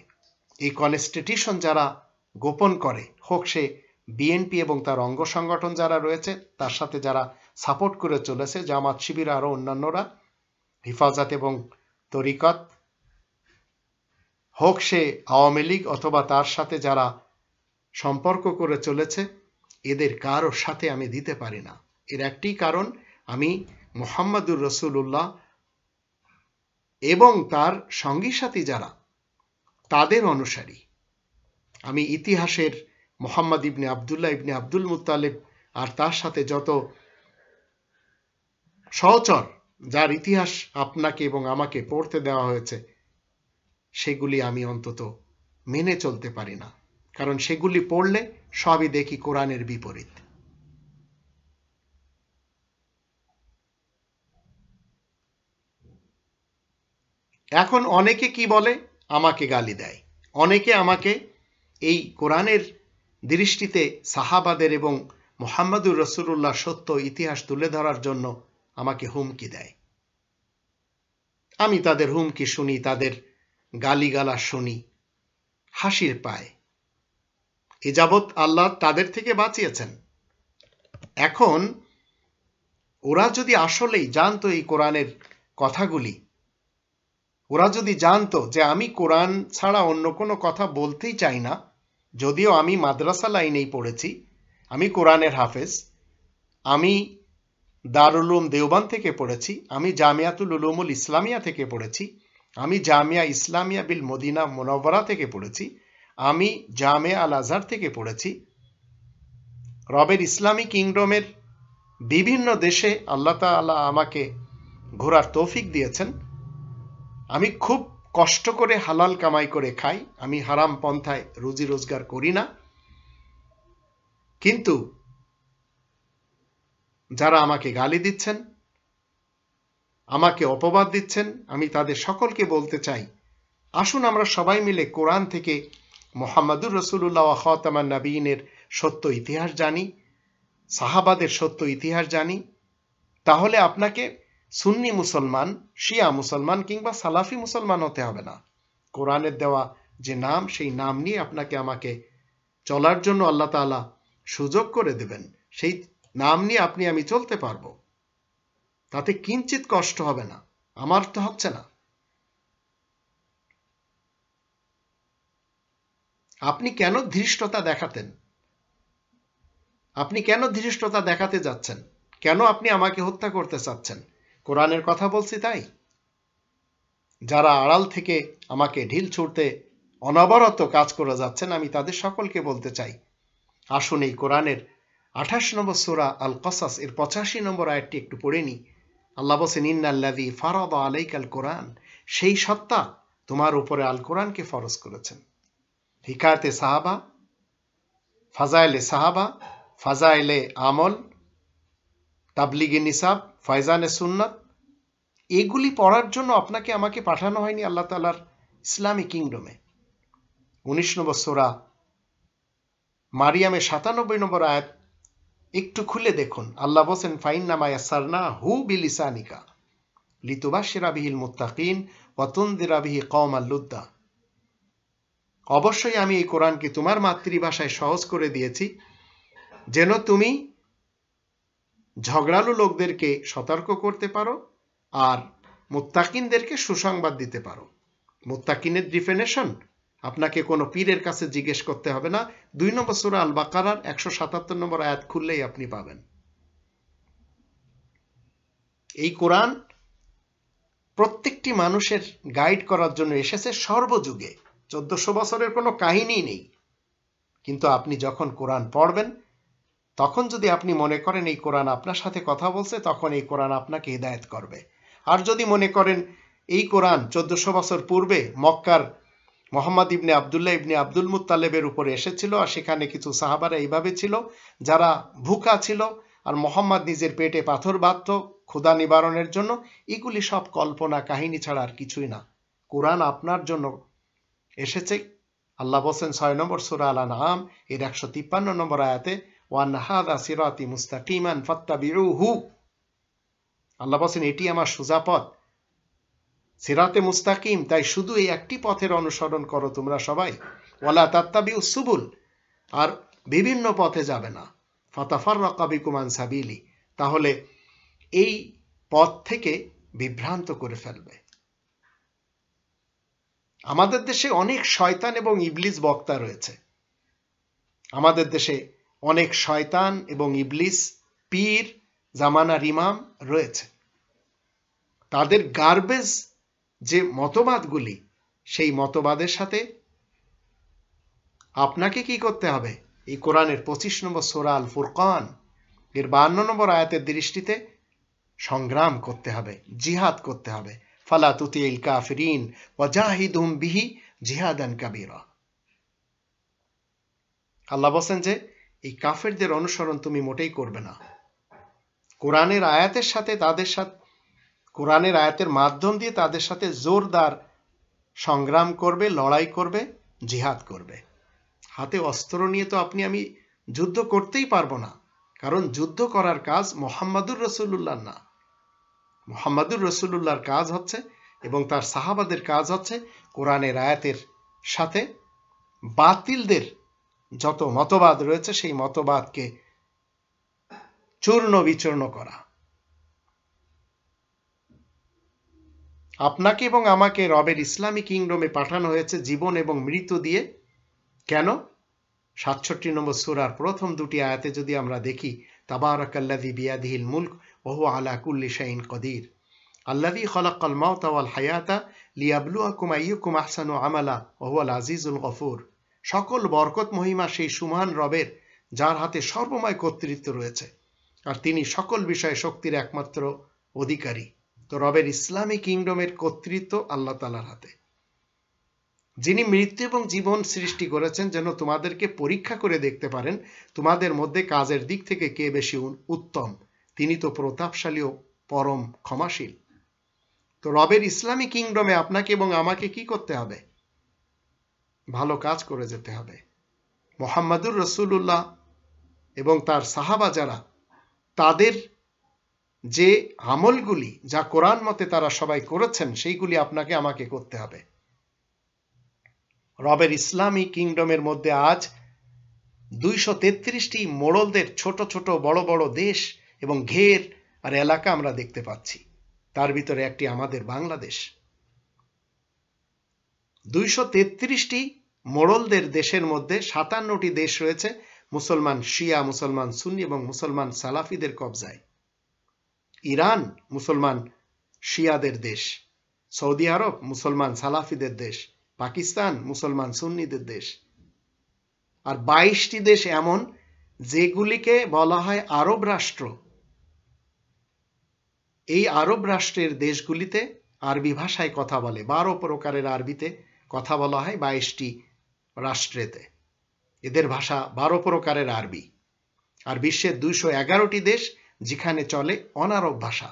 এই কনস্টিটিউশন যারা গোপন করে, হোক সে বিএনপি এবং তার অঙ্গ সংগঠন যারা রয়েছে, তার সাথে যারা সাপোর্ট করে চলেছে, জামাত, শিবির, আরো অন্যান্যরা, হিফাজত এবং তরিকত, হোক সে আওয়ামী লীগ অথবা তার সাথে যারা সম্পর্ক করে চলেছে, এদের কারোর সাথে আমি দিতে পারি না। এর একটি কারণ, আমি মুহাম্মাদুর রাসূলুল্লাহ এবং তার সঙ্গী সাথী যারা, তাদের অনুসারী। আমি ইতিহাসের মুহাম্মদ ইবনে আবদুল্লাহ ইবনে আব্দুল মুত্তালিব আর তার সাথে যত সহচর, যার ইতিহাস আপনাকে এবং আমাকে পড়তে দেওয়া হয়েছে, সেগুলি আমি অন্তত মেনে চলতে পারি না, কারণ সেগুলি পড়লে সবই দেখি কোরআনের বিপরীত। এখন অনেকে কি বলে, আমাকে গালি দেয়, অনেকে আমাকে এই কোরআনের দৃষ্টিতে সাহাবাদের এবং মুহাম্মদুর রাসূলুল্লাহ সত্য ইতিহাস তুলে ধরার জন্য আমাকে হুমকি দেয়। আমি তাদের হুমকি শুনি, তাদের গালিগালা শুনি, হাসির পায়। এ যাবৎ আল্লাহ তাদের থেকে বাঁচিয়েছেন। এখন ওরা যদি আসলেই জানতো এই কোরআনের কথাগুলি, ওরা যদি জানতো যে আমি কোরআন ছাড়া অন্য কোনো কথা বলতেই চাই না, যদিও আমি মাদ্রাসা লাইনেই পড়েছি, আমি কোরআনের হাফেজ, আমি দারুল উলুম দেওবান থেকে পড়েছি, আমি জামিয়াতুল উলুমুল ইসলামিয়া থেকে পড়েছি, আমি জামিয়া ইসলামিয়া বিল মদিনা মুনাওয়ারা থেকে পড়েছি, আমি জামিয়া আল আজহার থেকে পড়েছি। রবের ইসলামী কিংডমের বিভিন্ন দেশে আল্লাহ তাআলা আমাকে ঘোরার তৌফিক দিয়েছেন। আমি খুব কষ্ট করে হালাল কামাই করে খাই, আমি হারাম পন্থায় রুজি রোজগার করি না। কিন্তু যারা আমাকে গালি দিচ্ছেন, আমাকে অপবাদ দিচ্ছেন, আমি তাদের সকলকে বলতে চাই, আসুন আমরা সবাই মিলে কোরআন থেকে মুহাম্মদুর রাসূলুল্লাহ ওয়া খাতামান নবীনের সত্য ইতিহাস জানি, সাহাবাদের সত্য ইতিহাস জানি। তাহলে আপনাকে সুন্নি মুসলমান, শিয়া মুসলমান কিংবা সালাফি মুসলমান হতে হবে না। কোরআনের দেওয়া যে নাম, সেই নাম নিয়ে আপনাকে আমাকে চলার জন্য আল্লাহ তাআলা সুযোগ করে দেবেন। সেই নাম নিয়ে আপনি আমি চলতে পারবো, তাতে কিঞ্চিত কষ্ট হবে না। আমার তো হচ্ছে না। আপনি কেন ধৃষ্টতা দেখাতেন? আপনি কেন ধৃষ্টতা দেখাতে যাচ্ছেন? কেন আপনি আমাকে হত্যা করতে চাচ্ছেন? কোরআনের কথা বলছি তাই? যারা আড়াল থেকে আমাকে ঢিল ছুঁড়তে অনবরত কাজ করে যাচ্ছেন, আমি তাদের সকলকে বলতে চাই, আসুন এই কোরআনের 28 নম্বর সূরা আল কসাস এর 85 নম্বর আয়াতটি একটু পড়ে নিই। আল্লাহ বলেন, ইন্নাল্লাযী ফারাদা আলাইকাল কোরআন, সেই সত্তা তোমার উপরে আল কোরআনকে ফরজ করেছেন। হিকায়াতে সাহাবা, ফাজাইলে সাহাবা, ফাজাইলে আমল, তাবলিগে নিসাব, ফয়জানে সুন্নাত, এগুলি পড়ার জন্য আপনাকে আমাকে পাঠানো হয়নি আল্লাহ তাআলার ইসলামী কিংডমে। 19 নম্বর সূরা মারিয়ামের 97 নম্বর আয়াত একটু খুলে দেখুন। আল্লাহ বলেন, ফাইন্নামা ইয়াসসারনাহু বিলিসানিকা লিতুবাশশিরা বিহিল মুত্তাকিন ওয়া তুনদিরা বিহি কওমান লুদ্দা। অবশ্যই আমি এই কোরআনকে তোমার মাতৃভাষায় সহজ করে দিয়েছি, যেন তুমি ঝগড়ালু লোকদেরকে সতর্ক করতে পারো আর মুত্তাকিনদেরকে সুসংবাদ দিতে পারো। মুত্তাকিনের ডিফিনিশন আপনাকে কোনো পীরের কাছে জিজ্ঞেস করতে হবে না। 2 নম্বর সূরা আল বাকারার 177 নম্বর আয়াত খুললেই আপনি পাবেন। এই কোরআন প্রত্যেকটি মানুষের গাইড করার জন্য এসেছে সর্বযুগে। 1400 বছরের কোনো কাহিনী নেই। কিন্তু আপনি যখন কোরআন পড়বেন, তখন যদি আপনি মনে করেন এই কোরআন আপনার সাথে কথা বলছে, তখন এই কোরআন আপনাকে হিদায়াত করবে। আর যদি মনে করেন এই কোরআন 1400 বছর পূর্বে মক্কার মুহাম্মদ ইবনে আবদুল্লাহ ইবনে আব্দুল মুত্তালিবের উপরে এসেছিল, আর সেখানে কিছু সাহাবারা এইভাবে ছিল যারা ভুখা ছিল, আর মুহাম্মদ নিজের পেটে পাথর বাঁধত ক্ষুধা নিবারণের জন্য, এগুলি সব কল্পনা কাহিনী ছাড়া আর কিছুই না। কোরআন আপনার জন্য এসেছে। আল্লাহ বলেন 6 নম্বর সূরা আল আনআম এর 153 নম্বর আয়াতে, ওয়ান হাযা সিরাতি মুস্তাকিমান ফাত্তাবিউহু। আল্লাহ বলেন, এটি আমার সোজা পথ, সিরাতে মুস্তাকিম, তাই শুধু এই একটি পথের অনুসরণ করো তোমরা সবাই। ওয়ালা তাত্তাবিউস সুবুল, আর বিভিন্ন পথে যাবে না। ফাতাফাররাকা বিকুম আন সাবিলি, তাহলে এই পথ থেকে বিভ্রান্ত করে ফেলবে। আমাদের দেশে অনেক শয়তান এবং ইবলিস বক্তা রয়েছে। আমাদের দেশে অনেক শয়তান এবং ইবলিস পীর, জামানার ইমাম রয়েছে। তাদের গার্বেজ যে মতবাদগুলি, সেই মতবাদের সাথে আপনাকে কি করতে হবে? এই কোরআনের 25 নম্বর সূরা আল ফুরকান এর 52 নম্বর আয়াতের দৃষ্টিতে সংগ্রাম করতে হবে, জিহাদ করতে হবে। ফালা তুতিল কাফিরিন ওয়াজাহিদুম বিহি জিহাদান কাবীরা। আল্লাহ বলেন যে এই কাফেরদের অনুসরণ তুমি মোটেই করবে না। কোরআনের আয়াতের সাথে তাদের সাথে, কোরআনের আয়াতের মাধ্যম দিয়ে তাদের সাথে জোরদার সংগ্রাম করবে, লড়াই করবে, জিহাদ করবে। হাতে অস্ত্র নিয়ে তো আপনি আমি যুদ্ধ করতেই পারবো না, কারণ যুদ্ধ করার কাজ মুহাম্মাদুর রাসূলুল্লাহ না। মুহাম্মাদুর রাসূলুল্লাহর কাজ হচ্ছে এবং তার সাহাবাদের কাজ হচ্ছে কোরআনের আয়াতের সাথে বাতিলদের যত মতবাদ রয়েছে সেই মতবাদকে চূর্ণ বিচূর্ণ করা। আপনাকে এবং আমাকে রবের ইসলামী কিংডমে পাঠানো হয়েছে জীবন এবং মৃত্যু দিয়ে। কেন? 67 নম্বর সূরার প্রথম দুটি আয়াতে যদি আমরা দেখি, তাবারাকাল্লাযী বিয়াদিহিল মুলক ওয়া হুয়া আলা কুল্লি শাইইন কদির, আল্লাযী খালাকাল মাউতা ওয়াল হায়াতা লিয়াবলুয়াকুম আইয়ুকুম আহসানু আমালা ওয়া হুয়াল আজিজুল গফুর। সকল বরকত মহিমা সেই সুমহান রবের, যার হাতে সর্বময় কর্তৃত্ব রয়েছে আর তিনি সকল বিষয়ে শক্তির একমাত্র অধিকারী। তো রবের ইসলামী কিংডমের কর্তৃত্ব আল্লাহ তাআলার হাতে, যিনি মৃত্যু এবং জীবন সৃষ্টি করেছেন যেন তোমাদেরকে পরীক্ষা করে দেখতে পারেন তোমাদের মধ্যে কাজের দিক থেকে কে বেশি উত্তম। তিনি তো প্রতাপশালী ও পরম ক্ষমাশীল। তো রবের ইসলামী কিংডমে আপনাকে এবং আমাকে কি করতে হবে? ভালো কাজ করে যেতে হবে। মুহাম্মাদুর রাসূলুল্লাহ এবং তার সাহাবা যারা, তাদের যে আমলগুলি যা কোরআন মতে তারা সবাই করেছেন, সেইগুলি আপনাকে আমাকে করতে হবে। রবের ইসলামী কিংডমের মধ্যে আজ 233টি মোড়লদের ছোট ছোট বড় বড় দেশ এবং ঘের আর এলাকা আমরা দেখতে পাচ্ছি। তার ভিতরে একটি আমাদের বাংলাদেশ। 233টি মোড়লদের দেশের মধ্যে 57টি দেশ রয়েছে মুসলমান শিয়া, মুসলমান সুন্নি এবং মুসলমান সালাফিদের কবজায়। ইরান মুসলমান শিয়াদের দেশ, সৌদি আরব মুসলমান সালাফিদের দেশ, পাকিস্তান মুসলমান সুন্নিদের দেশ। আর 22টি দেশ এমন যেগুলিকে বলা হয় আরব রাষ্ট্র। এই আরব রাষ্ট্রের দেশগুলিতে আরবি ভাষায় কথা বলে, 12 প্রকারের আরবিতে কথা বলা হয় 22টি রাষ্ট্রেতে। এদের ভাষা 12 প্রকারের আরবি। আর বিশ্বের 211টি দেশ যেখানে চলে অনারব ভাষা।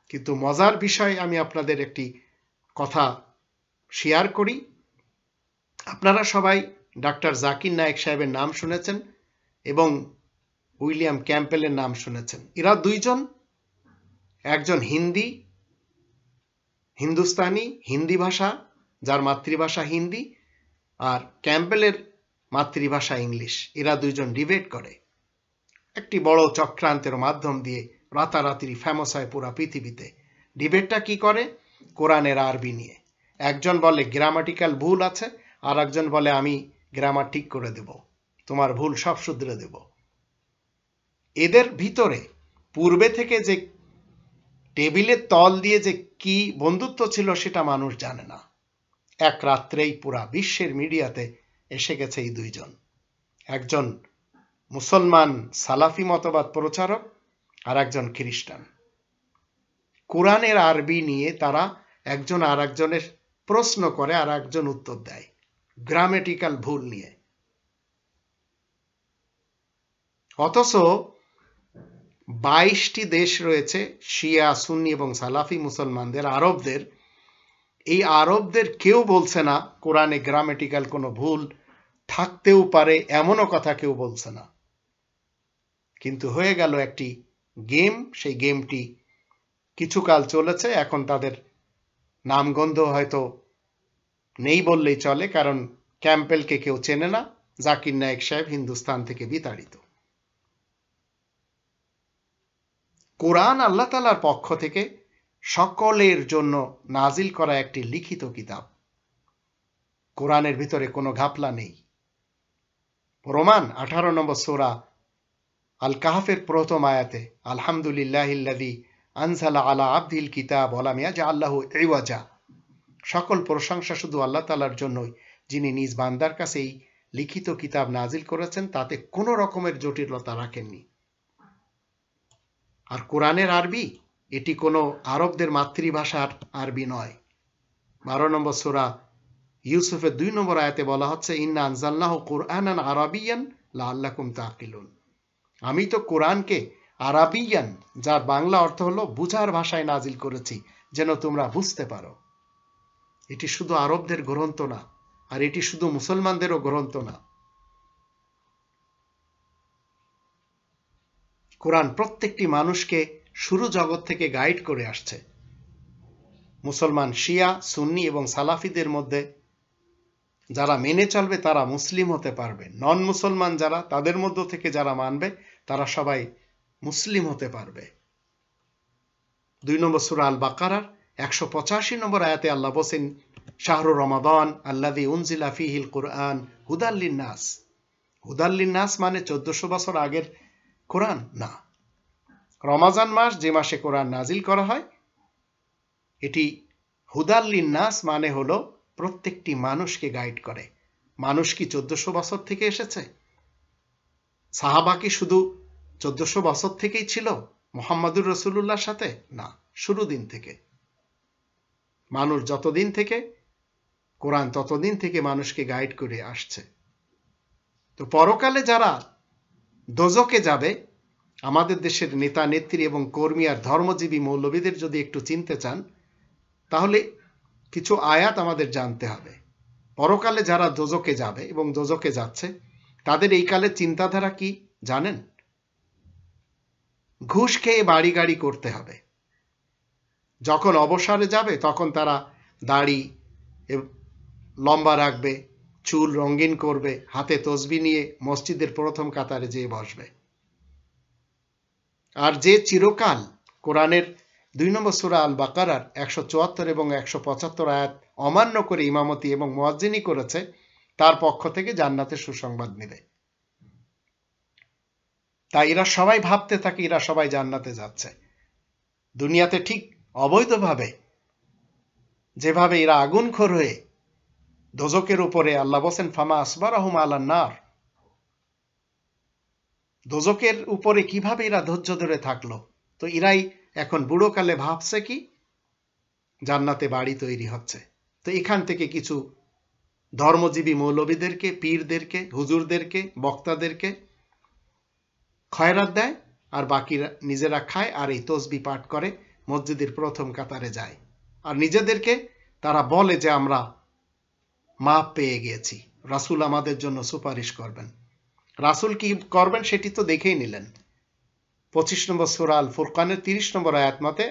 কিন্তু মজার বিষয়, আমি আপনাদের একটি কথা শেয়ার করি। আপনারা সবাই ডাক্তার জাকির নায়েক সাহেবের নাম শুনেছেন এবং উইলিয়াম ক্যাম্পবেলের নাম শুনেছেন। এরা দুইজন, একজন হিন্দুস্তানি, হিন্দি ভাষা, যার মাতৃভাষা হিন্দি, আর ক্যাম্পবেলের মাতৃভাষা ইংলিশ। এরা দুইজন ডিবেট করে একটি বড় চক্রান্তের মাধ্যম দিয়ে, রাতারাতি ফেমাস হয় পুরা পৃথিবীতে। ডিবেটটা কি করে? কোরআনের আরবি নিয়ে। একজন বলে গ্রামাটিক্যাল ভুল আছে, আর একজন বলে আমি গ্রামার ঠিক করে দেব, তোমার ভুল সব শুধরে দেব। এদের ভিতরে পূর্বে থেকে যে টেবিলের তল দিয়ে যে কি বন্ধুত্ব ছিল সেটা মানুষ জানে না। এক রাত্রেই পুরা বিশ্বের মিডিয়াতে এসে গেছে এই দুইজন। একজন মুসলমান সালাফি মতবাদ প্রচারক আর একজন খ্রিস্টান। কোরআনের আরবি নিয়ে তারা একজন আর একজনের প্রশ্ন করে আর একজন উত্তর দেয় গ্রামেটিক্যাল ভুল নিয়ে। অথচ 22টি দেশ রয়েছে শিয়া, সুন্নি এবং সালাফি মুসলমানদের, আরবদের। এই আরবদের কেউ বলছে না কোরআনে গ্রামেটিক্যাল কোনো ভুল থাকতেও পারে, এমনও কথা কেউ বলছে না। কিন্তু হয়ে গেল একটি গেম। সেই গেমটি কিছুকাল চলেছে, এখন তাদের নামগন্ধ হয়তো নেই বললেই চলে, কারণ ক্যাম্পবেলকে কেউ চেনে না। জাকির নায়েক সাহেব হিন্দুস্তান থেকে বিতাড়িত। কোরআন আল্লাহ তাআলার পক্ষ থেকে সকলের জন্য নাজিল করা একটি লিখিত কিতাব। কোরআনের ভিতরে কোনো ঘাপলা নেই। রোমান 18 নম্বর সূরা আল কাহফের প্রথম আয়াতে আলহামদুলিল্লাহিল্লাযী আনজালা আলা আবদিল কিতাব ওয়া লাম ইয়াজআল লাহু ইওয়াজা। সকল প্রশংসা শুধু আল্লাহ তাআলার জন্যই, যিনি নিজ বান্দার কাছে এই লিখিত কিতাব নাজিল করেছেন, তাতে কোনো রকমের জটিলতা রাখেননি। আর কোরআনের আরবি, এটি কোনো আরবদের মাতৃভাষার আরবি নয়। 12 নম্বর সূরা ইউসুফের 2 নম্বর আয়াতে বলা হচ্ছে, ইন্না আনজালনাহু কুরআনান আরাবিয়ান লাআল্লাকুম তাকিলুন। আমি তো কোরআনকে আরাবিয়ান, যার বাংলা অর্থ হলো বুঝার ভাষায় নাজিল করেছি, যেন তোমরা বুঝতে পারো। এটি শুধু আরবদের গ্রন্থ না, আর এটি শুধু মুসলমানদেরও গ্রন্থ না। কোরআন প্রত্যেকটি মানুষকে শুরু জগৎ থেকে গাইড করে আসছে। মুসলমান, শিয়া, সুন্নি এবং সালাফিদের মধ্যে যারা মেনে চলবে তারা মুসলিম হতে পারবে। নন মুসলমান যারা, তাদের মধ্য থেকে যারা মানবে তারা সবাই মুসলিম হতে পারবে। 2 নম্বর সূরা আল বাকারার 185 নম্বর আয়াতে আল্লাহ বলেন, শাহরু রমাদান আল্লাযী উনজিলা ফীহিল কুরআন হুদাল লিন-নাস। হুদাল লিন-নাস মানে 1400 বছর আগের কোরআন না। রমাজান মাস, যে মাসে কোরআন নাজিল করা হয়, এটি হুদাল লিন-নাস মানে হলো প্রত্যেকটি মানুষকে গাইড করে। মানুষ কি 1400 বছর থেকে এসেছে? সাহাবা কি শুধু 1400 বছর থেকেই ছিল মুহাম্মদুর রাসূলুল্লাহর সাথে? না, শুরু দিন থেকে। মানুষ যতদিন থেকে, কোরআন ততদিন থেকে মানুষকে গাইড করে আসছে। তো পরকালে যারা দোজকে যাবে, আমাদের দেশের নেতা নেত্রী এবং কর্মী আর ধর্মজীবী মৌলবীদের যদি একটু চিনতে চান, তাহলে কিছু আয়াত আমাদের জানতে হবে। পরকালে যারা দোজকে যাবে এবং দোজকে যাচ্ছে, তাদের এই কালে চিন্তাধারা কি জানেন? ঘুষ খেয়ে বাড়ি গাড়ি করতে হবে। যখন অবসরে যাবে তখন তারা দাড়ি লম্বা রাখবে, চুল রঙিন করবে, হাতে তসবিহ নিয়ে মসজিদের প্রথম কাতারে যেয়ে বসবে। আর যে চিরকাল কোরআনের 2 নম্বর সূরা আল বাকারার 174 এবং 175 আয়াত অমান্য করে ইমামতি এবং মুয়াজ্জিনি করেছে, তার পক্ষ থেকে জান্নাতের সুসংবাদ নেবে। তাই এরা সবাই ভাবতে থাকে এরা সবাই জান্নাতে যাচ্ছে। দুনিয়াতে ঠিক অবৈধভাবে যেভাবে এরা আগুনখোর হয়ে দোজকের উপরে, আল্লাহ বলেন ফামা আসবারাহুম আলান নার, দোজকের উপরে কিভাবে এরা ধৈর্য ধরে থাকলো। তো এরাই এখন বুড়োকালে ভাবছে কি জান্নাতে বাড়ি তৈরি হচ্ছে। তো এখান থেকে কিছু ধর্মজীবী মৌলবীদেরকে, পীরদেরকে, হুজুরদেরকে, বক্তাদেরকে খয়রাত দেয়, আর বাকিরা নিজেরা খায় আর এই তসবিহ পাঠ করে মসজিদের প্রথম কাতারে যায়। আর নিজেদেরকে তারা বলে যে আমরা মাপ পেয়ে গিয়েছি, রাসূল আমাদের জন্য সুপারিশ করবেন। রাসূল কি করবেন সেটি তো দেখেই নিলেন। 25 নম্বর সূরা আল ফুরকানের 30 নম্বর আয়াত মতে,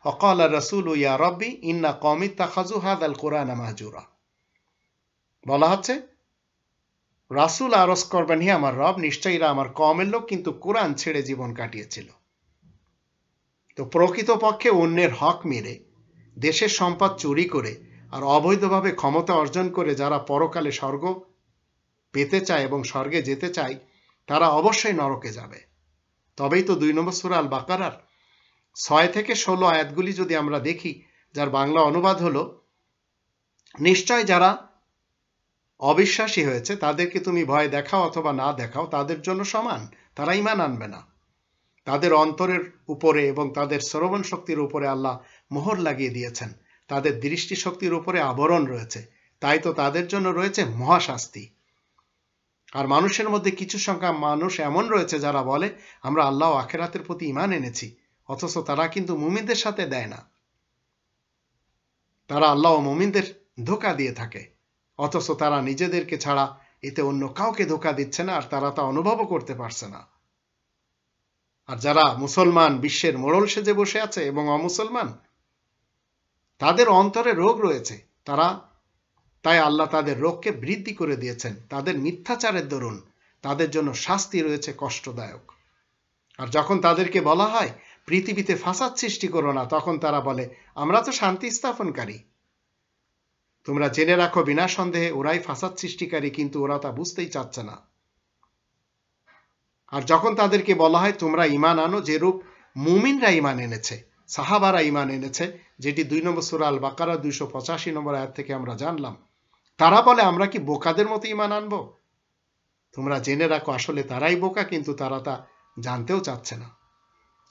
ওয়াকালা রাসূলু ইয়া রাব্বি ইন্না কওমি তাখাযু হাযাল কুরআনা মাহজুরা। বলা হচ্ছে রাসূল আরজ করবেন, হে আমার রব, নিশ্চয়ই এরা আমার কওমের লোক, কিন্তু কোরআন ছেড়ে জীবন কাটিয়েছিল। তো প্রকৃতপক্ষে অন্যের হক মেরে, দেশের সম্পদ চুরি করে আর অবৈধভাবে ক্ষমতা অর্জন করে যারা পরকালে স্বর্গ পেতে চায় এবং স্বর্গে যেতে চায়, তারা অবশ্যই নরকে যাবে। তবেই তো 2 নম্বর সূরা আল বাকারার 6 থেকে 16 আয়াতগুলি যদি আমরা দেখি, যার বাংলা অনুবাদ হলো, নিশ্চয় যারা অবিশ্বাসী হয়েছে তাদেরকে তুমি ভয় দেখাও অথবা না দেখাও, তাদের জন্য সমান, তারা ঈমান আনবে না। তাদের অন্তরের উপরে এবং তাদের শ্রবণ শক্তির উপরে আল্লাহ মোহর লাগিয়ে দিয়েছেন, তাদের দৃষ্টি শক্তির উপরে আবরণ রয়েছে, তাই তো তাদের জন্য রয়েছে মহাশাস্তি। আর মানুষের মধ্যে কিছু সংখ্যা মানুষ এমন রয়েছে যারা বলে আমরা আল্লাহ ও আখিরাতের প্রতি ঈমান এনেছি, অথচ তারা কিন্তু মুমিনদের সাথে দেয় না। তারা আল্লাহ ও মুমিনদের ধোঁকা দিয়ে থাকে, অথচ তারা নিজেদেরকে ছাড়া এতে অন্য কাউকে ধোঁকা দিচ্ছে না, আর তারা তা অনুভবও করতে পারছে না। আর যারা মুসলমান বিশ্বের মোড়ল সেজে বসে আছে এবং অমুসলমান, তাদের অন্তরে রোগ রয়েছে, তাই আল্লাহ তাদের রোগকে বৃদ্ধি করে দিয়েছেন। তাদের মিথ্যাচারের দরুন তাদের জন্য শাস্তি রয়েছে কষ্টদায়ক। আর যখন তাদেরকে বলা হয় পৃথিবীতে ফাসাদ সৃষ্টি করো না, তখন তারা বলে আমরা তো শান্তি স্থাপনকারী। তোমরা জেনে রাখো বিনা সন্দেহে ওরাই ফাসাদ সৃষ্টিকারী, কিন্তু ওরা তা বুঝতেই চাচ্ছে না। আর যখন তাদেরকে বলা হয় তোমরা ঈমান আনো যেরূপ মুমিনরা ঈমান এনেছে, সাহাবারা ঈমান এনেছে, যেটি 2 নম্বর সূরা আল বাকারা 285 নম্বর আয়াত থেকে আমরা জানলাম। তারা বলে আমরা কি বোকাদের মতো ঈমান আনবো? তোমরা জেনে রাখো আসলে তারাই বোকা, কিন্তু তারা তা জানতেও চাচ্ছে না।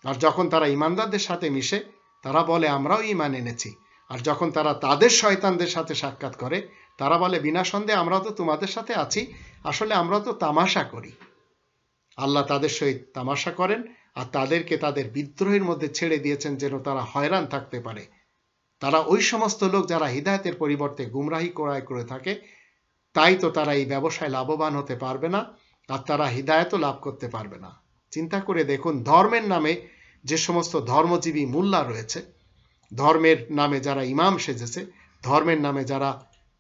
আর যখন তারা ঈমানদারদের সাথে মিশে তারা বলে আমরাও ঈমান এনেছি, আর যখন তারা তাদের শয়তানদের সাথে সাক্ষাৎ করে তারা বলে বিনা সন্দেহে আমরা তো তোমাদের সাথে আছি, আসলে আমরা তো তামাশা করি। আল্লাহ তাদের সহিত তামাশা করেন আর তাদেরকে তাদের বিদ্রোহের মধ্যে ছেড়ে দিয়েছেন যেন তারা হয়রান থাকতে পারে। তারা ওই সমস্ত লোক যারা হিদায়াতের পরিবর্তে গুমরাহি ক্রয় করে থাকে, তাই তো তারা এই ব্যবসায় লাভবান হতে পারবে না, আর তারা হিদায়াতও লাভ করতে পারবে না। চিন্তা করে দেখুন, ধর্মের নামে যে সমস্ত ধর্মজীবী মোল্লা রয়েছে, ধর্মের নামে যারা ইমাম সেজেছে, ধর্মের নামে যারা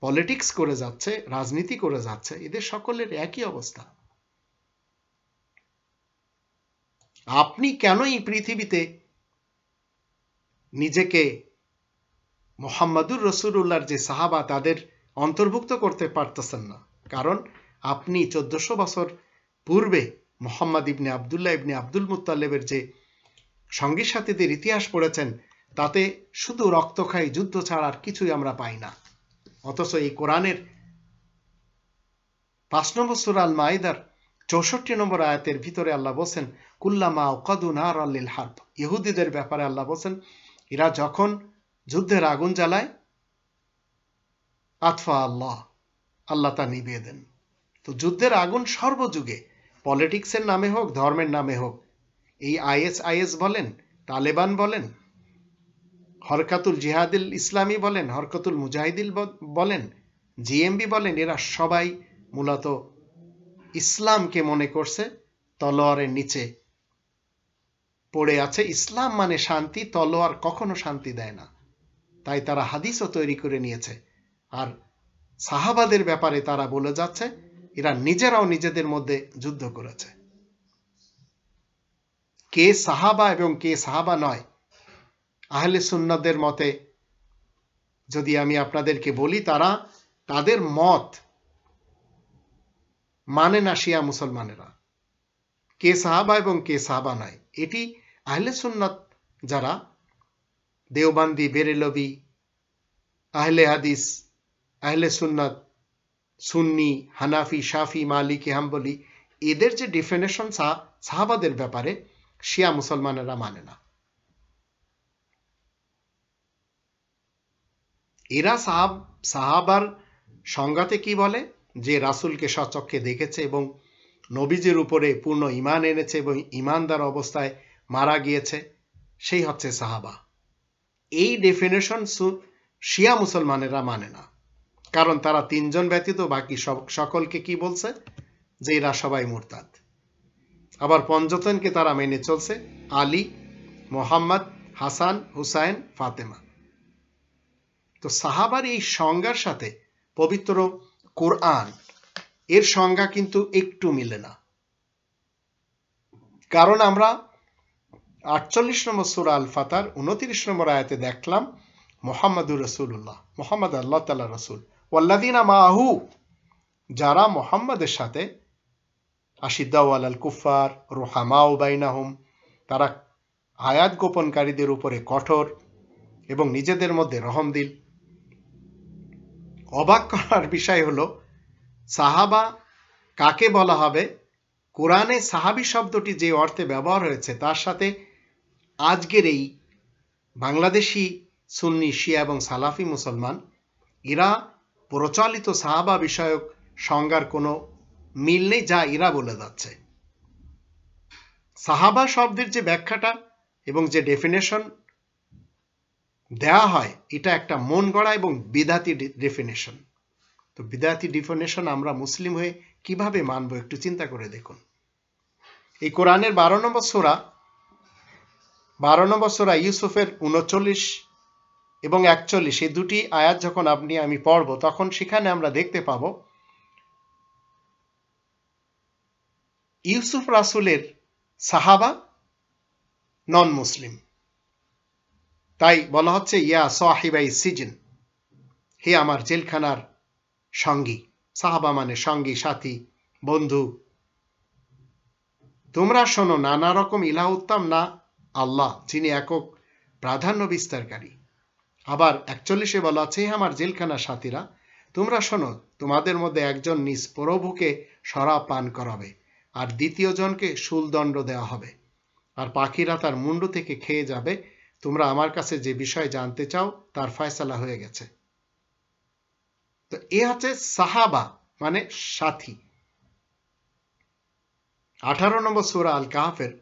পলিটিক্স করে যাচ্ছে, রাজনীতি করে যাচ্ছে, এদের সকলের একই অবস্থা। আপনি কেন এই পৃথিবীতে নিজেকে মুহাম্মাদুর রাসূলুল্লাহর যে সাহাবা তাদের অন্তর্ভুক্ত করতে পারতেছেন না? কারণ আপনি 1400 বছর পূর্বে মুহাম্মদ ইবনে আব্দুল্লাহ ইবনে আব্দুল মুত্তালিবের যে সঙ্গী সাথীদের ইতিহাস পড়েছেন, তাতে শুধু রক্তক্ষয়ী যুদ্ধ ছাড়া আর কিছুই আমরা পাই না। অথচ এই কোরআনের 5 নম্বর সূরা আল মাইদার 64 নম্বর আয়াতের ভিতরে আল্লাহ বলেন, কুল্লামা ওয়াকাদু নারাল লিল হারব। ইহুদিদের ব্যাপারে আল্লাহ বলেন, এরা যখন যুদ্ধের আগুন জ্বালায়, আতফা আল্লাহ, আল্লাহ তা নিভিয়ে দেন। তো যুদ্ধের আগুন সর্বযুগে, পলিটিক্সের নামে হোক, ধর্মের নামে হোক, এই আইএস বলেন, তালেবান বলেন, হরকাতুল জিহাদিল ইসলামী বলেন, হরকাতুল মুজাহিদিল বলেন, জিএমবি বলেন, এরা সবাই মূলত ইসলামকে মনে করছে তলোয়ারের নিচে পড়ে আছে। ইসলাম মানে শান্তি, তলোয়ার কখনো শান্তি দেয় না। তাই তারা হাদিসও তৈরি করে নিয়েছে। আর সাহাবাদের ব্যাপারে তারা বলে যাচ্ছে এরা নিজেরাও নিজেদের মধ্যে যুদ্ধ করেছে। কে সাহাবা এবং কে সাহাবা নয়, আহলে সুন্নাতদের মতে যদি আমি আপনাদেরকে বলি, তারা তাদের মত মানে না শিয়া মুসলমানেরা, কে সাহাবা এবং কে সাহাবা নয়। এটি আহলে সুন্নাত যারা দেওবান্দি, বেরেলভি, আহলে হাদিস, আহলে সুন্নাত, সুন্নি, হানাফি, শাফি, মালিকি, হাম্বলি, এদের যে ডেফিনেশন সাহাবাদের ব্যাপারে শিয়া মুসলমানেরা মানে না। এরা সাহাবার সংজ্ঞাতে কি বলে, যে রাসূলকে স্বচক্ষে দেখেছে এবং নবীজির উপরে পূর্ণ ঈমান এনেছে এবং ঈমানদার অবস্থায় মারা গিয়েছে, সেই হচ্ছে সাহাবা। এই ডেফিনেশন শিয়া মুসলমানেরা মানে না, কারণ তারা 3 জন ব্যতীত বাকি সকলকে কি বলছে, যে এরা সবাই মুরতাদ। আবার পঞ্চতনকে তারা মেনে চলছে, আলী, মোহাম্মদ, হাসান, হুসাইন, ফাতেমা। তো সাহাবার এই সংজ্ঞার সাথে পবিত্র কোরআন এর সংজ্ঞা কিন্তু একটু মিলে না। কারণ আমরা 48 নম্বর সূরা আল ফাতার 29 নম্বর আয়াতে দেখলাম, মুহাম্মাদুর রাসূলুল্লাহ, মুহাম্মদ আল্লাহ তাআলার রাসূল, ওয়াল্লাযিনা মাআহু, যারা মুহাম্মাদের সাথে, আশিদ্দাউ আলাল কুফার রুহামাউ বাইনাহুম, তারা আয়াত গোপনকারীদের উপরে কঠোর এবং নিজেদের মধ্যে রহমদিল। অবাক করার বিষয় হলো, সাহাবা কাকে বলা হবে? কোরআনে সাহাবী শব্দটি যে অর্থে ব্যবহার হয়েছে তার সাথে আজকের এই বাংলাদেশি সুন্নি, শিয়া এবং সালাফি মুসলমান, এরা প্রচলিত সাহাবা বিষয়ক সংজ্ঞার কোনো মিল নেই, যা এরা বলে যাচ্ছে। সাহাবা শব্দের যে ব্যাখ্যাটা এবং যে ডেফিনেশন দেয়া হয়, এটা একটা মন গড়া এবং বিদাতি ডেফিনেশন। তো বিদাতি ডেফিনেশন আমরা মুসলিম হয়ে কিভাবে মানবো, একটু চিন্তা করে দেখুন। এই কোরআনের 12 নম্বর সূরা ইউসুফের 39 এবং 41, এই দুটি আয়াত যখন আমি পড়ব, তখন সেখানে আমরা দেখতে পাব ইউসুফ রাসূলের সাহাবা নন মুসলিম। তাই বলা হচ্ছে, ইয়া সাহিবাই সিজন, হে আমার জেলখানার সঙ্গী। সাহাবা মানে সঙ্গী, সাথী, বন্ধু। তোমরা শোনো, নানা রকম ইলাহ উত্তম না আল্লাহ, যিনি একক প্রাধান্য বিস্তারকারী। আবার 41-এ বলা আছে, আমার জেলখানার সাথীরা, তোমরা শোনো, তোমাদের মধ্যে একজন নিজ প্রভুকে শরাব পান করাবে, আর দ্বিতীয় জনকে শুলদণ্ড দেওয়া হবে, আর পাখিরা তার মুন্ডু থেকে খেয়ে যাবে। তোমরা আমার কাছে যে বিষয় জানতে চাও তার ফয়সালা হয়ে গেছে। তো এ হচ্ছে সাহাবা, মানে সাথী। 18 নম্বর সূরা আল কাহফের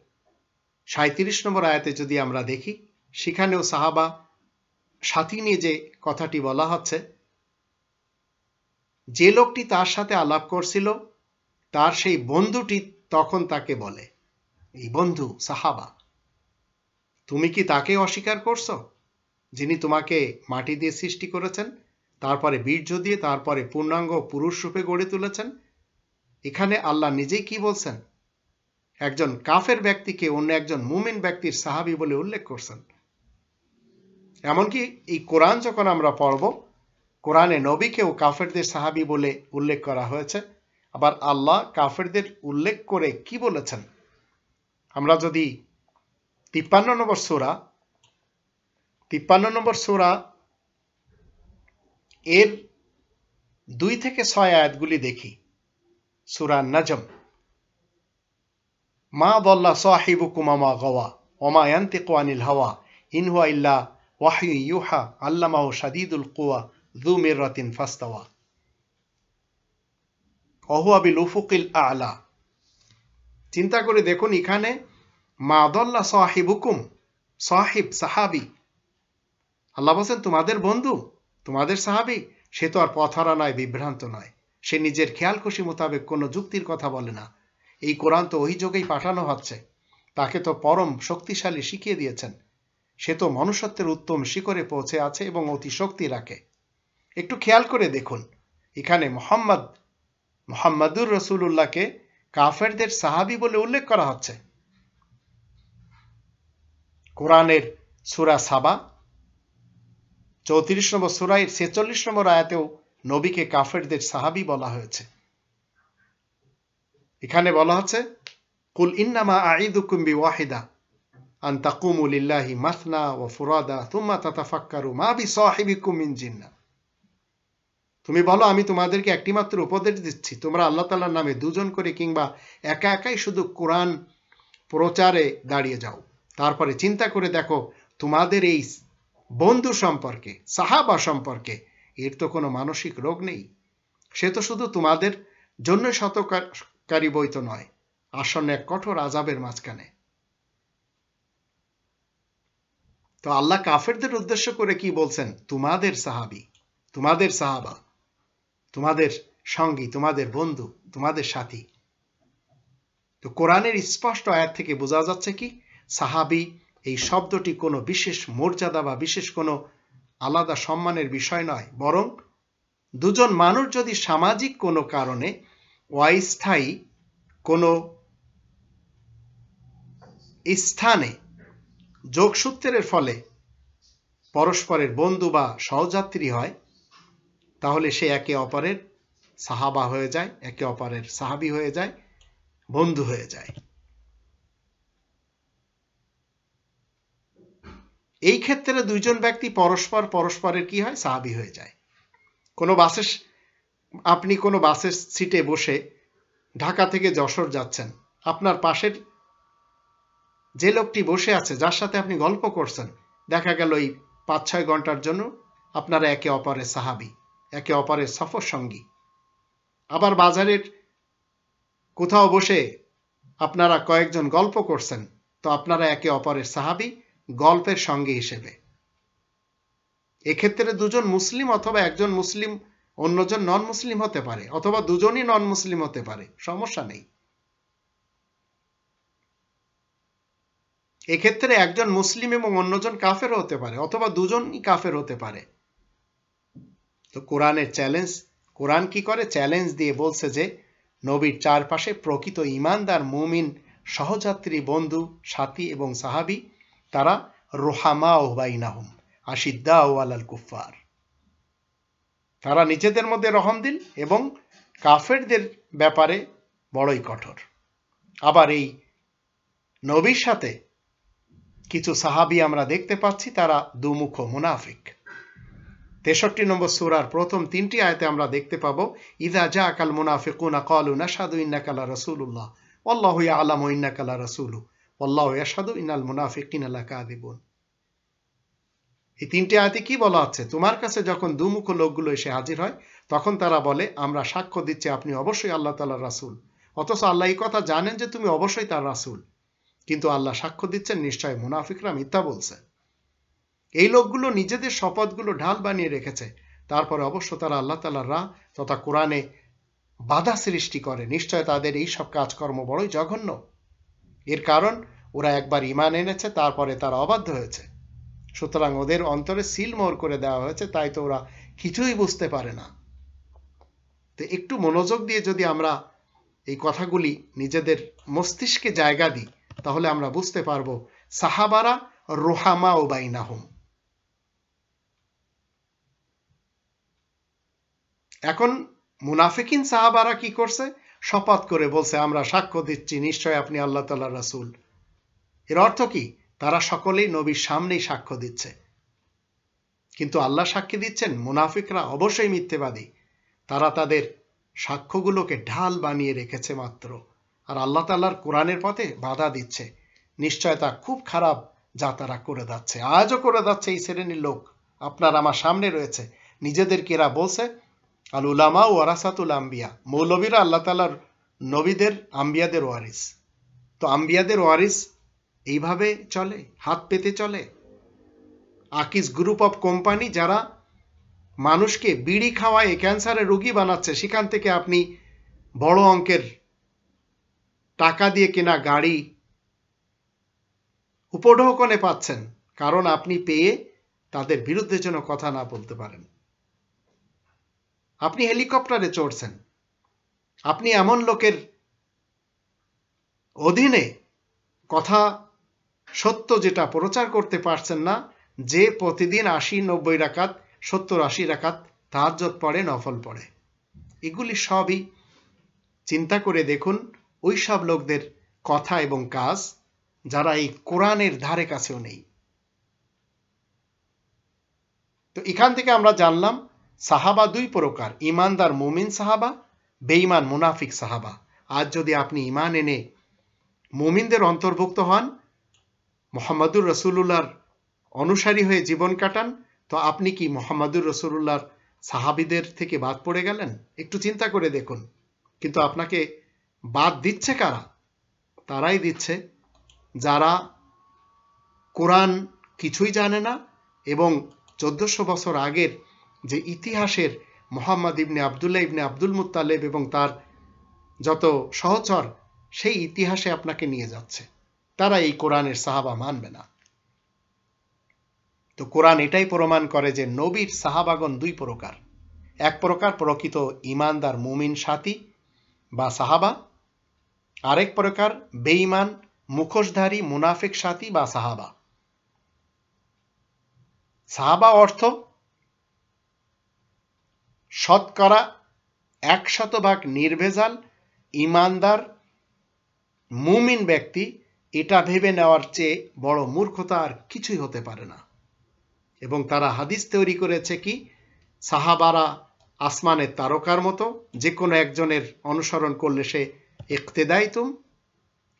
37 নম্বর আয়াতে যদি আমরা দেখি, সেখানেও সাহাবা সাথী নিয়ে যে কথাটি বলা হচ্ছে, যে লোকটি তার সাথে আলাপ করছিল তার সেই বন্ধুটি তখন তাকে বলে, এই বন্ধু সাহাবা, তুমি কি তাকে অস্বীকার করছো, যিনি তোমাকে মাটি দিয়ে সৃষ্টি করেছেন, তারপরে বীর্য দিয়ে, তারপরে পূর্ণাঙ্গ পুরুষ রূপে গড়ে তুলেছেন? এখানে আল্লাহ নিজেই কি বলছেন? একজন কাফের ব্যক্তিকে অন্য একজন মুমিন ব্যক্তির সাহাবী বলে উল্লেখ করছেন। এমনকি এই কোরআন যখন আমরা পড়ব, কোরআনে নবীকেও কাফেরদের সাহাবী বলে উল্লেখ করা হয়েছে। আবার আল্লাহ কাফেরদের উল্লেখ করে কি বলেছেন? আমরা যদি 53 নম্বর সূরা এর 2 থেকে 6 আয়াতগুলি দেখি, সূরা নাজম, মা দাল্লা সাহিবুকুম ওয়া মা গাওয়া ওয়া মা ইয়ানতিকু আনিল হাওয়া ইন হুয়া ইল্লা ওয়াহয়ু ইউহা আল্লামাহু শাদীদুল কুওয়া যু মিররাতিন ফাস্তাওয়া ওয়া হুয়া বিল উফুকিল আ'লা। চিন্তা করে দেখুন, এখানে মা দাল্লা সাহিবুকুম, সাহিব সাহাবী, আল্লাহ বলেন তোমাদের বন্ধু, তোমাদের সাহাবী, সে তো আর পথহারা নয়, বিভ্রান্ত নয়, সে নিজের খেয়াল খুশি মোতাবেক কোনো যুক্তির কথা বলে না। এই কোরআন তো ওই যোগেই পাঠানো হচ্ছে, তাকে তো পরম শক্তিশালী শিখিয়ে দিয়েছেন, সে তো মনুষ্যত্বের উত্তম শিখরে পৌঁছে আছে এবং অতি শক্তি রাখে। একটু খেয়াল করে দেখুন, এখানে মুহাম্মাদুর রাসূলুল্লাহকে কাফেরদের সাহাবী বলে উল্লেখ করা হচ্ছে। কোরআনের সূরা সাবা 34 নম্বর সূরার 46 নম্বর আয়াতেও নবীকে কাফেরদের সাহাবী বলা হয়েছে। এখানে বলা হচ্ছে, কুল ইন্নামা আঈদুকুম বিওয়াহিদা আন তাকুমু লিল্লাহি মাসনা ওয়া ফুরাদা থুম্মা তাতাফাক্কারু মা বিসাহিবিকুম মিন জিন্নাহ। তুমি বলো, আমি তোমাদেরকে একটি মাত্র উপদেশ দিচ্ছি, তোমরা আল্লাহ তাআলার নামে দুজন করে কিংবা একা একাই শুধু কোরআন প্রচারে দাঁড়িয়ে যাও, তারপরে চিন্তা করে দেখো তোমাদের এই বন্ধু সম্পর্কে, সাহাবা সম্পর্কে, এর তো কোনো মানসিক রোগ নেই, সে তো শুধু তোমাদের জন্য সতর্ককারী বই তো নয়, আসন্ন এক কঠোর আযাবের মাঝখানে। তো আল্লাহ কাফেরদের উদ্দেশ্য করে কি বলছেন? তোমাদের সাহাবী, তোমাদের সাহাবা, তোমাদের সঙ্গী, তোমাদের বন্ধু, তোমাদের সাথী। তো কোরআনের স্পষ্ট আয়াত থেকে বোঝা যাচ্ছে কি, সাহাবী এই শব্দটি কোনো বিশেষ মর্যাদা বা বিশেষ কোনো আলাদা সম্মানের বিষয় নয়, বরং দুজন মানুষ যদি সামাজিক কোনো কারণে অস্থায়ী কোনো স্থানে যোগসূত্রের ফলে পরস্পরের বন্ধু বা সহযাত্রী হয়, তাহলে সে একে অপরের সাহাবা হয়ে যায়, একে অপরের সাহাবী হয়ে যায়, বন্ধু হয়ে যায়। এই ক্ষেত্রে দুইজন ব্যক্তি পরস্পরের কি হয়? সাহাবী হয়ে যায়। আপনি কোনো বাসের সিটে বসে ঢাকা থেকে যশোর যাচ্ছেন, আপনার পাশের যে লোকটি বসে আছে, যার সাথে আপনি গল্প করছেন, দেখা গেল এই 5-6 ঘন্টার জন্য আপনারা একে অপরের সাহাবী, একে অপরের সফর সঙ্গী। আবার বাজারের কোথাও বসে আপনারা কয়েকজন গল্প করছেন, তো আপনারা একে অপরের সাহাবী, গল্পের সঙ্গী হিসেবে। এক্ষেত্রে দুজন মুসলিম অথবা একজন মুসলিম অন্যজন নন মুসলিম হতে পারে, অথবা দুজনই নন মুসলিম হতে পারে, সমস্যা নেই। এক্ষেত্রে একজন মুসলিম এবং অন্যজন কাফের হতে পারে, অথবা দুজনই কাফের হতে পারে। তো কোরআনের চ্যালেঞ্জ, কোরআন কি করে? চ্যালেঞ্জ দিয়ে বলছে যে নবীর চারপাশে প্রকৃত ঈমানদার মুমিন সহযাত্রী, বন্ধু, সাথী এবং সাহাবী, তারা রুহামাউ বাইনাহুম আশিদ্দাউ আলাল কুফার, তারা নিজেদের মধ্যে রহমদিল এবং কাফেরদের ব্যাপারে বড়ই কঠোর। আবার এই নবীর সাথে কিছু সাহাবী আমরা দেখতে পাচ্ছি তারা দুমুখ মুনাফিক। 63 নম্বর সূরার প্রথম 3টি আয়াতে আমরা দেখতে পাবো, ইযা জাআকাল মুনাফিকুনা ক্বালু নাশহাদু ইন্নাকা লা রাসূলুল্লাহ ওয়াল্লাহু ইয়ালামু ইন্নাকা লা রাসূলু ওয়াল্লাহু ইয়াশহাদু ইন্নাল মুনাফিকিনা লাকাযিবুন। এই 3টি আয়াতে কি বলা আছে? তোমার কাছে যখন দুমুখ লোকগুলো এসে হাজির হয় তখন তারা বলে আমরা সাক্ষ্য দিচ্ছি আপনি অবশ্যই আল্লাহ তাআলার রাসূল, অথচ আল্লাহ এই কথা জানেন যে তুমি অবশ্যই তার রাসূল, কিন্তু আল্লাহ সাক্ষ্য দিচ্ছেন নিশ্চয় মুনাফিকরা মিথ্যা বলছে। এই লোকগুলো নিজেদের শপথগুলো ঢাল বানিয়ে রেখেছে, তারপরে অবশ্য তারা আল্লাহ তাআলার রাহ তথা কোরআনে বাধা সৃষ্টি করে। নিশ্চয় তাদের এই সব কাজকর্ম বড়ই জঘন্য। এর কারণ ওরা একবার ঈমান এনেছে, তারপরে তারা অবাধ্য হয়েছে, সুতরাং ওদের অন্তরে সিলমোহর করে দেওয়া হয়েছে, তাই তো ওরা কিছুই বুঝতে পারে না। তো একটু মনোযোগ দিয়ে যদি আমরা এই কথাগুলি নিজেদের মস্তিষ্কে জায়গা দিই তাহলে আমরা বুঝতে পারবো সাহাবারা রুহামা ও বাইনাহুম। এখন মুনাফিকিন সাহাবারা কি করছে? শপথ করে বলছে আমরা সাক্ষ্য দিচ্ছি নিশ্চয় আপনি আল্লাহ তাআলার রাসূল। এর অর্থ কি? তারা সকলেই নবীর সামনেই সাক্ষ্য দিচ্ছে, কিন্তু আল্লাহ সাক্ষী দিচ্ছেন মুনাফিকরা অবশ্যই মিথ্যেবাদী। তারা তাদের সাক্ষ্যগুলোকে ঢাল বানিয়ে রেখেছে মাত্র, আর আল্লাহ তাআলার কোরআনের পথে বাধা দিচ্ছে। নিশ্চয় তা খুব খারাপ যা তারা করে যাচ্ছে, আজও করে যাচ্ছে। এই শ্রেণীর লোক আপনার আমার সামনে রয়েছে, নিজেদেরকে এরা বলছে আল উলামা ওয়ারাসাতুল আম্বিয়া, মৌলবীরা আল্লাহ তাআলার নবীদের আম্বিয়াদের ওয়ারিস। তো আম্বিয়াদের ওয়ারিস এইভাবে চলে, হাত পেতে চলে? আকিস গ্রুপ অফ কোম্পানি যারা মানুষকে বিড়ি খাওয়ায় ক্যান্সারের রোগী বানাচ্ছে, সেখান থেকে আপনি বড় অঙ্কের টাকা দিয়ে কেনা গাড়ি উপঢৌকনে পাচ্ছেন, কারণ আপনি পেয়ে তাদের বিরুদ্ধে যেন কথা না বলতে পারেন। আপনি হেলিকপ্টারে চড়ছেন, আপনি এমন লোকের অধীনে কথা সত্য যেটা প্রচার করতে পারছেন না, যে প্রতিদিন 80-90 রাকাত 70-80 রাকাত তাহাজ্জুদ পড়ে, নফল পড়ে। এগুলি সবই চিন্তা করে দেখুন ওই সব লোকদের কথা এবং কাজ যারা এই কোরআনের ধারে কাছেও নেই। তো এখান থেকে আমরা জানলাম সাহাবা দুই প্রকার, ইমানদার মুমিন সাহাবা, বেঈমান মুনাফিক সাহাবা। আজ যদি আপনি ঈমান এনে মুমিনদের অন্তর্ভুক্ত হন, মুহাম্মদুর রাসূলুল্লাহর অনুসারী হয়ে জীবন কাটান, তো আপনি কি মুহাম্মদুর রাসূলুল্লাহর সাহাবীদের থেকে বাদ পড়ে গেলেন? একটু চিন্তা করে দেখুন। কিন্তু আপনাকে বাদ দিচ্ছে কারা? তারাই দিচ্ছে যারা কোরআন কিছুই জানে না এবং 1400 বছর আগের যে ইতিহাসের মুহাম্মদ ইবনে আব্দুল্লাহ ইবনে আব্দুল মুত্তালিব এবং তার যত সহচর, সেই ইতিহাসে আপনাকে নিয়ে যাচ্ছে। তারা এই কোরআনের সাহাবা মানবে না। তো কোরআন এটাই প্রমাণ করে যে নবীর সাহাবাগণ দুই প্রকার। এক প্রকার প্রকৃত ঈমানদার মুমিন সাথী বা সাহাবা, আরেক প্রকার বেঈমান মুখোশধারী মুনাফিক সাথী বা সাহাবা। সাহাবা অর্থ শতকরা 100% নির্ভেজাল ঈমানদার মুমিন ব্যক্তি। এটা ভেবে নেওয়ার চেয়ে বড় মূর্খতা আর কিছুই হতে পারে না। এবং তারা হাদিস তৈরি করেছে কি, সাহাবারা আসমানের তারকার মতো, যে কোনো একজনের অনুসরণ করলে সে ইক্তেদাইতুম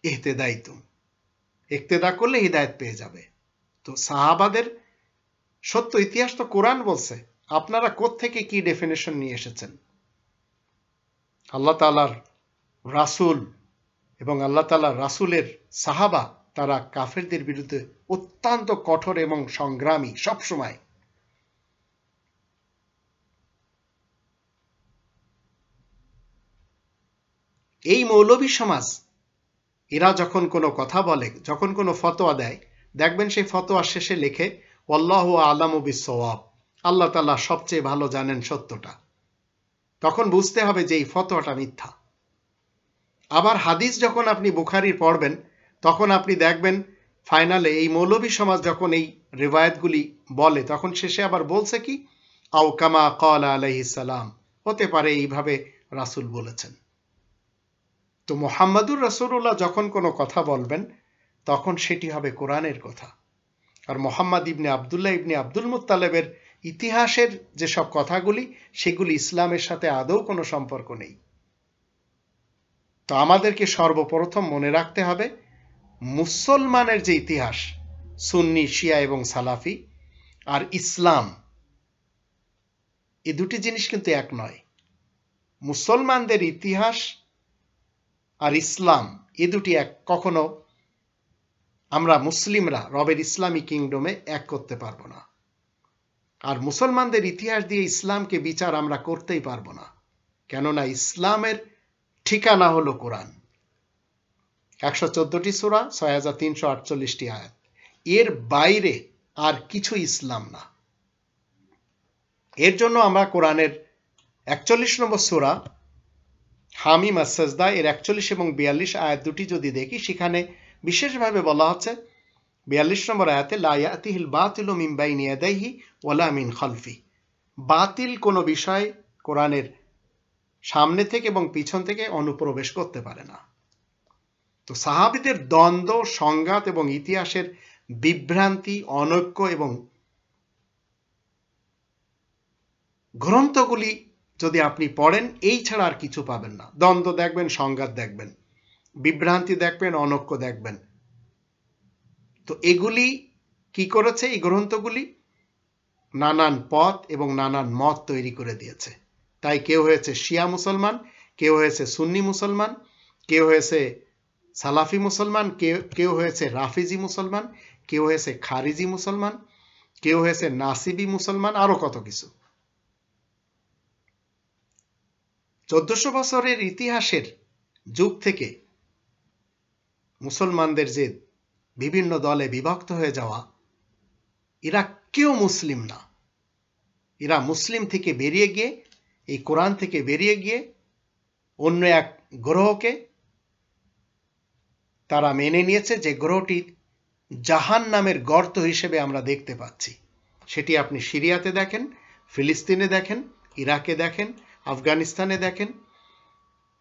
ইহতেদাইতুম, ইক্তেদা করলে হিদায়াত পেয়ে যাবে। তো সাহাবাদের সত্য ইতিহাস তো কোরআন বলছে, আপনারা কোত্থেকে কি ডেফিনেশন নিয়ে এসেছেন? আল্লাহ তাআলার রাসূল এবং আল্লাহ তাআলার রাসূলের সাহাবা তারা কাফেরদের বিরুদ্ধে অত্যন্ত কঠোর এবং সংগ্রামী সবসময়। এই মৌলবী সমাজ এরা যখন কোনো কথা বলে, যখন কোনো ফতোয়া দেয়, দেখবেন সেই ফতোয়ার শেষে লেখে ওয়াল্লাহু আ'লামু বিস-সাওয়াব, আল্লাহ তাআলা সবচেয়ে ভালো জানেন সত্যটা। তখন বুঝতে হবে যে এই ফতোয়াটা মিথ্যা। আবার হাদিস যখন আপনি বুখারীর পড়বেন, তখন আপনি দেখবেন ফাইনালে এই মৌলবী সমাজ যখন এই রিওয়ায়াতগুলি বলে, তখন শেষে আবার বলছে কি, আও কামা ক্বালা আলাইহিস সালাম, হতে পারে এইভাবে রাসূল বলেছেন। তো মুহাম্মদুর রাসূলুল্লাহ যখন কোনো কথা বলবেন, তখন সেটি হবে কোরআনের কথা। আর মোহাম্মদ ইবনে আবদুল্লাহ ইবনে আব্দুল মুত্তালেবের ইতিহাসের যেসব কথাগুলি, সেগুলি ইসলামের সাথে আদৌ কোনো সম্পর্ক নেই। তো আমাদেরকে সর্বপ্রথম মনে রাখতে হবে, মুসলমানের যে ইতিহাস, সুন্নি, শিয়া এবং সালাফি, আর ইসলাম, এই দুটি জিনিস কিন্তু এক নয়। মুসলমানদের ইতিহাস আর ইসলাম এ দুটি এক, কখনো আমরা মুসলিমরা রবের ইসলামী কিংডমে এক করতে পারবো না। আর মুসলমানদের ইতিহাস দিয়ে ইসলামকে বিচার আমরা করতেই পারবো না, কেননা ইসলামের ঠিকানা হলো কোরআন। 114টি সূরা, 6348টি আয়াত, এর বাইরে আর কিছু ইসলাম না। এর জন্য আমরা কোরআনের 41 নম্বর সূরা হামিম আস-সাজদা এর 41 এবং 42 আয়াত দুটি যদি দেখি, সেখানে বিশেষভাবে বলা হচ্ছে 42 নম্বর আয়াতে, লা ইয়াতিহিল বাতিলু মিন বাইনি ইয়াদাইহি ওয়ালা মিন খালফি। বাতিল কোনো বিষয় কোরআনের সামনে থেকে এবং পিছন থেকে অনুপ্রবেশ করতে পারে না। তো সাহাবীদের দ্বন্দ্ব, সংঘাত এবং ইতিহাসের বিভ্রান্তি, অনৈক্য এবং গ্রন্থগুলি যদি আপনি পড়েন, এই ছাড়া আর কিছু পাবেন না। দ্বন্দ্ব দেখবেন, সংঘাত দেখবেন, বিভ্রান্তি দেখবেন, অনৈক্য দেখবেন। তো এগুলি কি করেছে? এই গ্রন্থগুলি নানান পথ এবং নানান মত তৈরি করে দিয়েছে। তাই কেউ হয়েছে শিয়া মুসলমান, কেউ হয়েছে সুন্নি মুসলমান, কেউ হয়েছে সালাফি মুসলমান, কেউ হয়েছে রাফিজি মুসলমান, কেউ হয়েছে খারিজি মুসলমান, কেউ হয়েছে নাসিবি মুসলমান, আরো কত কিছু। 1400 বছরের ইতিহাসের যুগ থেকে মুসলমানদের যে বিভিন্ন দলে বিভক্ত হয়ে যাওয়া, এরা কেউ মুসলিম না। এরা মুসলিম থেকে বেরিয়ে গিয়ে, এই কোরআন থেকে বেরিয়ে গিয়ে অন্য এক গ্রহকে তারা মেনে নিয়েছে, যে গ্রহটি জাহান নামের গর্ত হিসেবে আমরা দেখতে পাচ্ছি। সেটি আপনি সিরিয়াতে দেখেন, ফিলিস্তিনে দেখেন, ইরাকে দেখেন, আফগানিস্তানে দেখেন,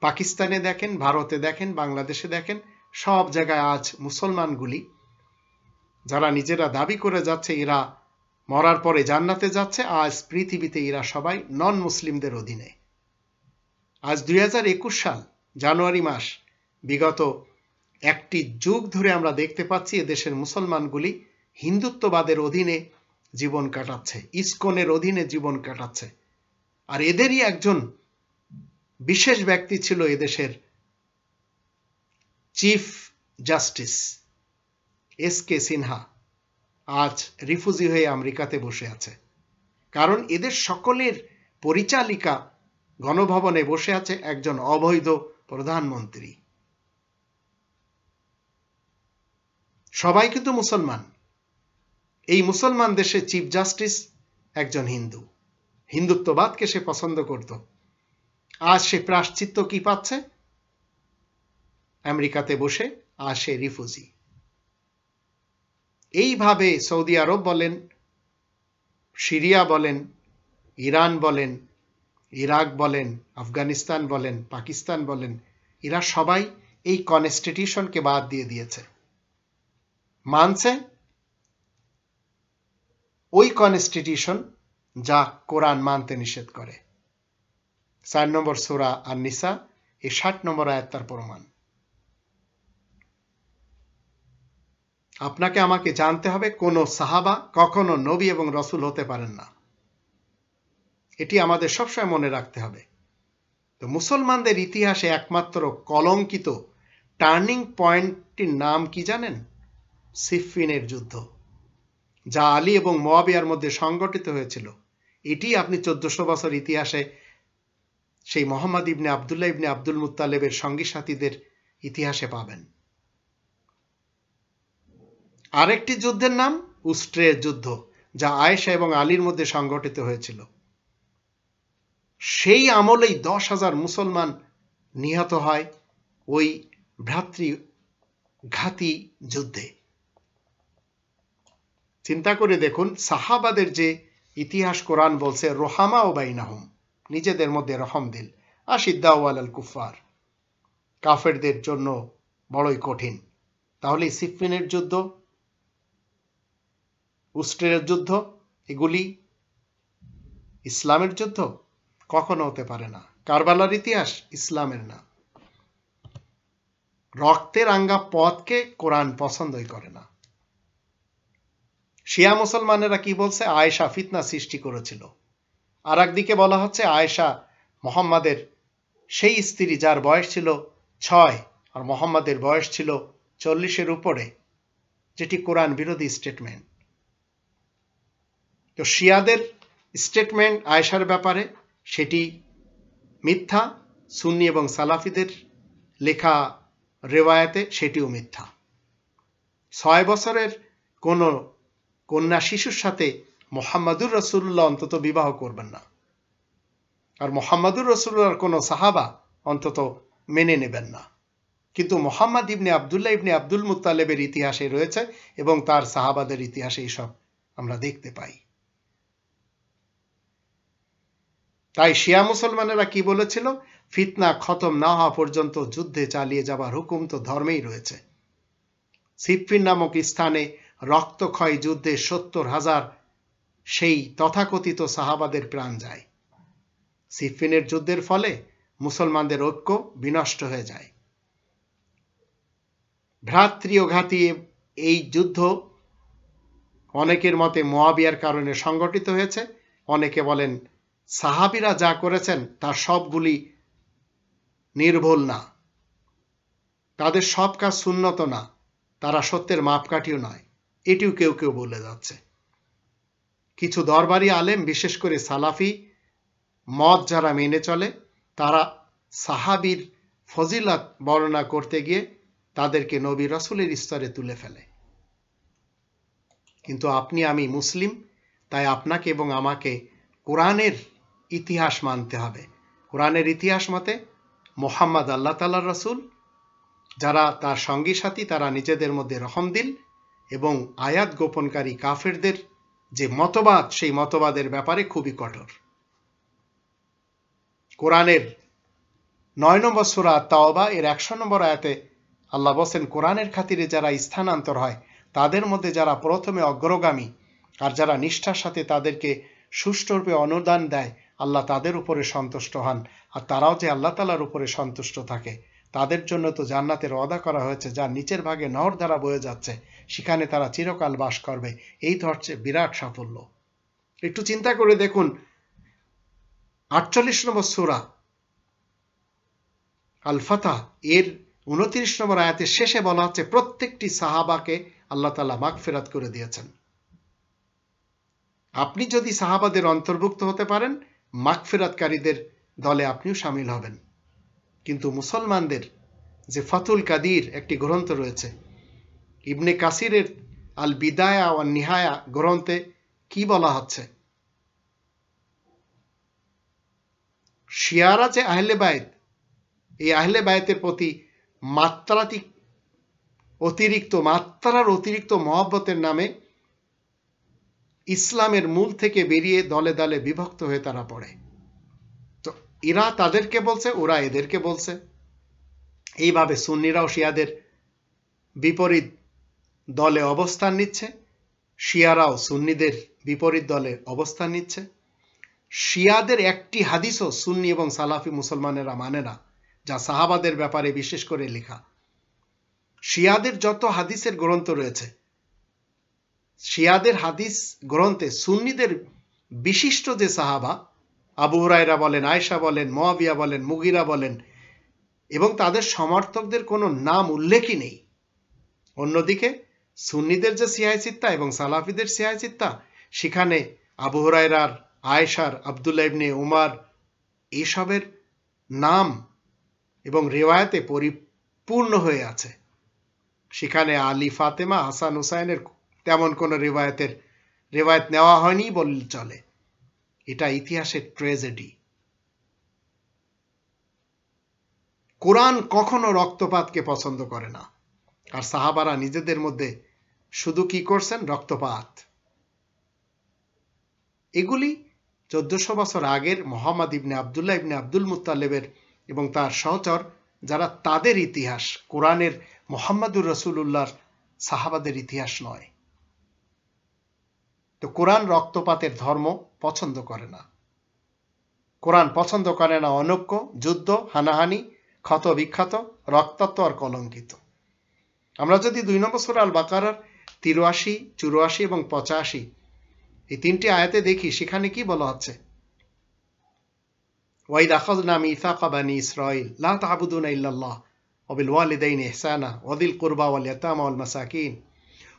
পাকিস্তানে দেখেন, ভারতে দেখেন, বাংলাদেশে দেখেন, সব জায়গায় আজ মুসলমানগুলি, যারা নিজেরা দাবি করে যাচ্ছে এরা মরার পরে জান্নাতে যাচ্ছে, আজ পৃথিবীতে এরা সবাই নন মুসলিমদের অধীনে। আজ 2021 সাল জানুয়ারি মাস, বিগত একটি যুগ ধরে আমরা দেখতে পাচ্ছি এদেশের মুসলমানগুলি হিন্দুত্ববাদের অধীনে জীবন কাটাচ্ছে, ইসকনের অধীনে জীবন কাটাচ্ছে। আর এদেরই একজন বিশেষ ব্যক্তি ছিল এদেশের চিফ জাস্টিস এস.কে. সিনহা, আজ রিফিউজি হয়ে আমেরিকাতে বসে আছে। কারণ এদের সকলের পরিচালিকা গণভবনে বসে আছে একজন অবৈধ প্রধানমন্ত্রী। সবাই কিন্তু মুসলমান। এই মুসলমান দেশে চিফ জাস্টিস একজন হিন্দু, হিন্দুত্ববাদকে সে পছন্দ করত। আজ সে প্রায়শ্চিত্ত কি পাচ্ছে? আমেরিকাতে বসে আজ সে রিফিউজি। এইভাবে সৌদি আরব বলেন, সিরিয়া বলেন, ইরান বলেন, ইরাক বলেন, আফগানিস্তান বলেন, পাকিস্তান বলেন, এরা সবাই এই কনস্টিটিউশনকে বাদ দিয়ে দিয়েছে, মানছে ওই কনস্টিটিউশন যা কোরআন মানতে নিষেধ করে। 4 নম্বর সূরা আন-নিসা এই 60 নম্বর আয়াত তার প্রমাণ। আপনাকে আমাকে জানতে হবে, কোন সাহাবা কখনো নবী এবং রসুল হতে পারেন না। এটি আমাদের সবসময় মনে রাখতে হবে। তো মুসলমানদের ইতিহাসে একমাত্র কলঙ্কিত টার্নিং পয়েন্টটির নাম কি জানেন? সিফফিনের যুদ্ধ, যা আলী এবং মুয়াবিয়ার মধ্যে সংগঠিত হয়েছিল। এটি আপনি 1400 বছর ইতিহাসে সেই মোহাম্মদ ইবনে আবদুল্লাহ ইবনে আব্দুল মুত্তালেবের সঙ্গী সাথীদের ইতিহাসে পাবেন। আরেকটি যুদ্ধের নাম উস্ট্রের যুদ্ধ, যা আয়েশা এবং আলীর মধ্যে সংগঠিত হয়েছিল। সেই আমলেই 10,000 মুসলমান নিহত হয় ওই ভ্রাতৃঘাতী যুদ্ধে। চিন্তা করে দেখুন, সাহাবাদের যে ইতিহাস কোরআন বলছে, রোহামা ও বাইনাহুম, নিজেদের মধ্যে রহম দিল, আশিদ্দাউ আলাল কুফার, কাফেরদের জন্য বড়ই কঠিন। তাহলে সিফিনের যুদ্ধ, উস্ট্রের যুদ্ধ এগুলি ইসলামের যুদ্ধ? কখনো হতে পারে না। কারবালার ইতিহাস ইসলামের না। রক্তে রাঙ্গা পথকে কোরআন পছন্দই করে না। শিয়া মুসলমানেরা কি বলছে? আয়েশা ফিতনা সৃষ্টি করেছিল। আর একদিকে বলা হচ্ছে আয়েশা মোহাম্মদের সেই স্ত্রী যার বয়স ছিল 6 আর মোহাম্মদের বয়স ছিল 40-এর উপরে, যেটি কোরআন বিরোধী স্টেটমেন্ট। তো শিয়াদের স্টেটমেন্ট আয়েশার ব্যাপারে সেটি মিথ্যা, সুন্নি এবং সালাফিদের লেখা রেওয়ায়াতে সেটিও মিথ্যা। 6 বছরের কোন কন্যা শিশুর সাথে মুহাম্মাদুর রাসূলুল্লাহ অন্তত বিবাহ করবেন না, আর মুহাম্মাদুর রাসূলুল্লাহর কোন সাহাবা অন্তত মেনে নেবেন না। কিন্তু মুহাম্মদ ইবনে আব্দুল্লাহ ইবনে আব্দুল মুত্তালিবের ইতিহাসে রয়েছে এবং তার সাহাবাদের ইতিহাসে এইসব আমরা দেখতে পাই। তাই শিয়া মুসলমানেরা কি বলেছিল? ফিতনা খতম না হওয়া পর্যন্ত যুদ্ধে চালিয়ে যাবার হুকুম তো ধর্মেই রয়েছে। সিফিন নামক স্থানে রক্তক্ষয় যুদ্ধে 70,000 সেই তথাকথিত সাহাবাদের প্রাণ যায়। সিফিনের যুদ্ধের ফলে মুসলমানদের ঐক্য বিনষ্ট হয়ে যায়। ভ্রাতৃঘাতী এই যুদ্ধ অনেকের মতে মুয়াবিয়ার কারণে সংগঠিত হয়েছে। অনেকে বলেন সাহাবীরা যা করেছেন তার সবগুলি নির্ভুল না, তাদের সব কাজ সুন্নত না, তারা সত্যের মাপকাঠিও নয়, এটিও কেউ কেউ বলে যাচ্ছে। কিছু দরবারি আলেম, বিশেষ করে সালাফি মত যারা মেনে চলে, তারা সাহাবীর ফজিলত বর্ণনা করতে গিয়ে তাদেরকে নবী রাসূলের স্তরে তুলে ফেলে। কিন্তু আপনি আমি মুসলিম, তাই আপনাকে এবং আমাকে কোরআনের ইতিহাস মানতে হবে। কোরআনের ইতিহাস মতে মুহাম্মদ আল্লাহ তাআলার রাসূল, যারা তার সঙ্গী সাথী তারা নিজেদের মধ্যে রহমদিল, এবং আয়াত গোপনকারী কাফেরদের যে মতবাদ সেই মতবাদের ব্যাপারে খুবই কঠোর। কোরআনের 9 নম্বর সূরা তাওবা এর 100 নম্বর আয়াতে আল্লাহ বলেন, কোরআনের খাতিরে যারা স্থানান্তর হয় তাদের মধ্যে যারা প্রথমে অগ্রগামী আর যারা নিষ্ঠার সাথে তাদেরকে সুষ্ঠুরূপে অনুদান দেয়, আল্লাহ তাদের উপরে সন্তুষ্ট হন। আর তারাও যে আল্লাহ তাআলার উপরে সন্তুষ্ট থাকে, তাদের জন্য তো জান্নাতের ওয়াদা করা হয়েছে, যার নিচের ভাগে নহর দ্বারা বয়ে যাচ্ছে, সেখানে তারা চিরকাল বাস করবে। এই তো হচ্ছে বিরাট সাফল্য। একটু চিন্তা করে দেখুন, 48 নম্বর সূরা আল ফাতহ এর 29 নম্বর আয়াতের শেষে বলা হচ্ছে প্রত্যেকটি সাহাবাকে আল্লাহ তাআলা মাগফিরাত করে দিয়েছেন। আপনি যদি সাহাবাদের অন্তর্ভুক্ত হতে পারেন, মাগফিরাতকারীদের দলে আপনিও শামিল হবেন। কিন্তু মুসলমানদের যে ফাতুল কাদির একটি গ্রন্থ রয়েছে, ইবনে কাসিরের আল বিদায়া ওয়ান নিহায়া গ্রন্থে কি বলা হচ্ছে? শিয়ারা যে আহলে বায়ত, এই আহলে বায়তের প্রতি মাত্রার অতিরিক্ত মহব্বতের নামে ইসলামের মূল থেকে বেরিয়ে দলে দলে বিভক্ত হয়ে তারা পড়ে। তো এরা তাদেরকে বলছে, ওরা এদেরকে বলছে। এইভাবে সুন্নিরাও শিয়াদের বিপরীত দলে অবস্থান নিচ্ছে, শিয়ারাও সুন্নিদের বিপরীত দলে অবস্থান নিচ্ছে। শিয়াদের একটি হাদিসও সুন্নি এবং সালাফি মুসলমানেরা মানে না, যা সাহাবাদের ব্যাপারে বিশেষ করে লেখা। শিয়াদের যত হাদিসের গ্রন্থ রয়েছে, শিয়াদের হাদিস গ্রন্থে সুন্নিদের বিশিষ্ট যে সাহাবা, আবু হুরায়রা বলেন, আয়েশা বলেন, মুয়াবিয়া বলেন, মুগিরা বলেন, এবং তাদের সমর্থকদের কোনো নাম উল্লেখই নেই। অন্যদিকে সুন্নিদের যে সিয়াহচিত্তা এবং সালাফিদের সিয়াহচিত্তা, সেখানে আবু হুরায়রার, আয়েশার, আব্দুল্লাহ ইবনে উমার এসবের নাম এবং রেওয়ায়াতে পরিপূর্ণ হয়ে আছে। সেখানে আলী, ফাতেমা, হাসান, হুসাইনের তেমন কোনো রেওয়ায়াত নেওয়া হয়নি বললে চলে। এটা ইতিহাসের ট্র্যাজেডি। কোরআন কখনো রক্তপাতকে পছন্দ করে না, আর সাহাবারা নিজেদের মধ্যে শুধু কি করছেন? রক্তপাত। এগুলি 1400 বছর আগের মুহাম্মদ ইবনে আব্দুল্লাহ ইবনে আব্দুল মুত্তালিবের এবং তার সহচর যারা তাদের ইতিহাস, কোরআনের মুহাম্মদুর রাসূলুল্লাহর সাহাবাদের ইতিহাস নয়। তো কোরআন রক্তপাতের ধর্ম পছন্দ করে না। কোরআন পছন্দ করে না অনৈক্য, যুদ্ধ, হানাহানি, ক্ষত বিক্ষত, রক্তাক্ত আর কলঙ্কিত। আমরা যদি 2 নম্বর সূরা আল বাকারার 83, 84 এবং 85 এই 3টি আয়াতে দেখি, সেখানে কি বলা হচ্ছে? ওয়াইদ আখাযনা মিসাকা বানি ইসরাঈল লা তা'বুদুনা ইল্লাল্লাহ ওয়া বিল ওয়ালিদাইনি ইহসানা ওয়া যিল কুরবা ওয়াল ইয়াতামা ওয়াল মাসাকিন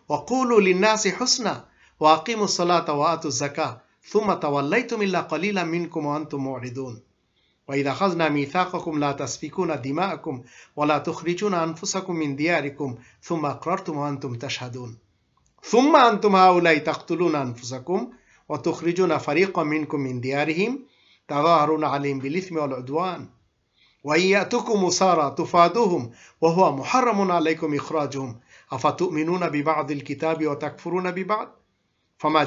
ওয়া কুলু লিন-নাসি হুসনা ওয়া আকিমুস সালাতা ওয়া আতুজ যাকাহ সুম্মা তাওয়াল্লাইতুম ইল্লা ক্বালিলাম মিনকুম ওয়া আনতুম মু'রিদুন وإذا أخذنا ميثاقكم لا تسفكون دماءكم ولا تخرجون أنفسكم من دياركم ثم أقررتم وأنتم تشهدون ثم أنتم هؤلاء تقتلون أنفسكم وتخرجون فريقا منكم من ديارهم تظاهرون عليهم بالإثم والعدوان وإن يأتكم أسارى تفادوهم وهو محرم عليكم إخراجهم أفتؤمنون ببعض الكتاب وتكفرون ببعض فما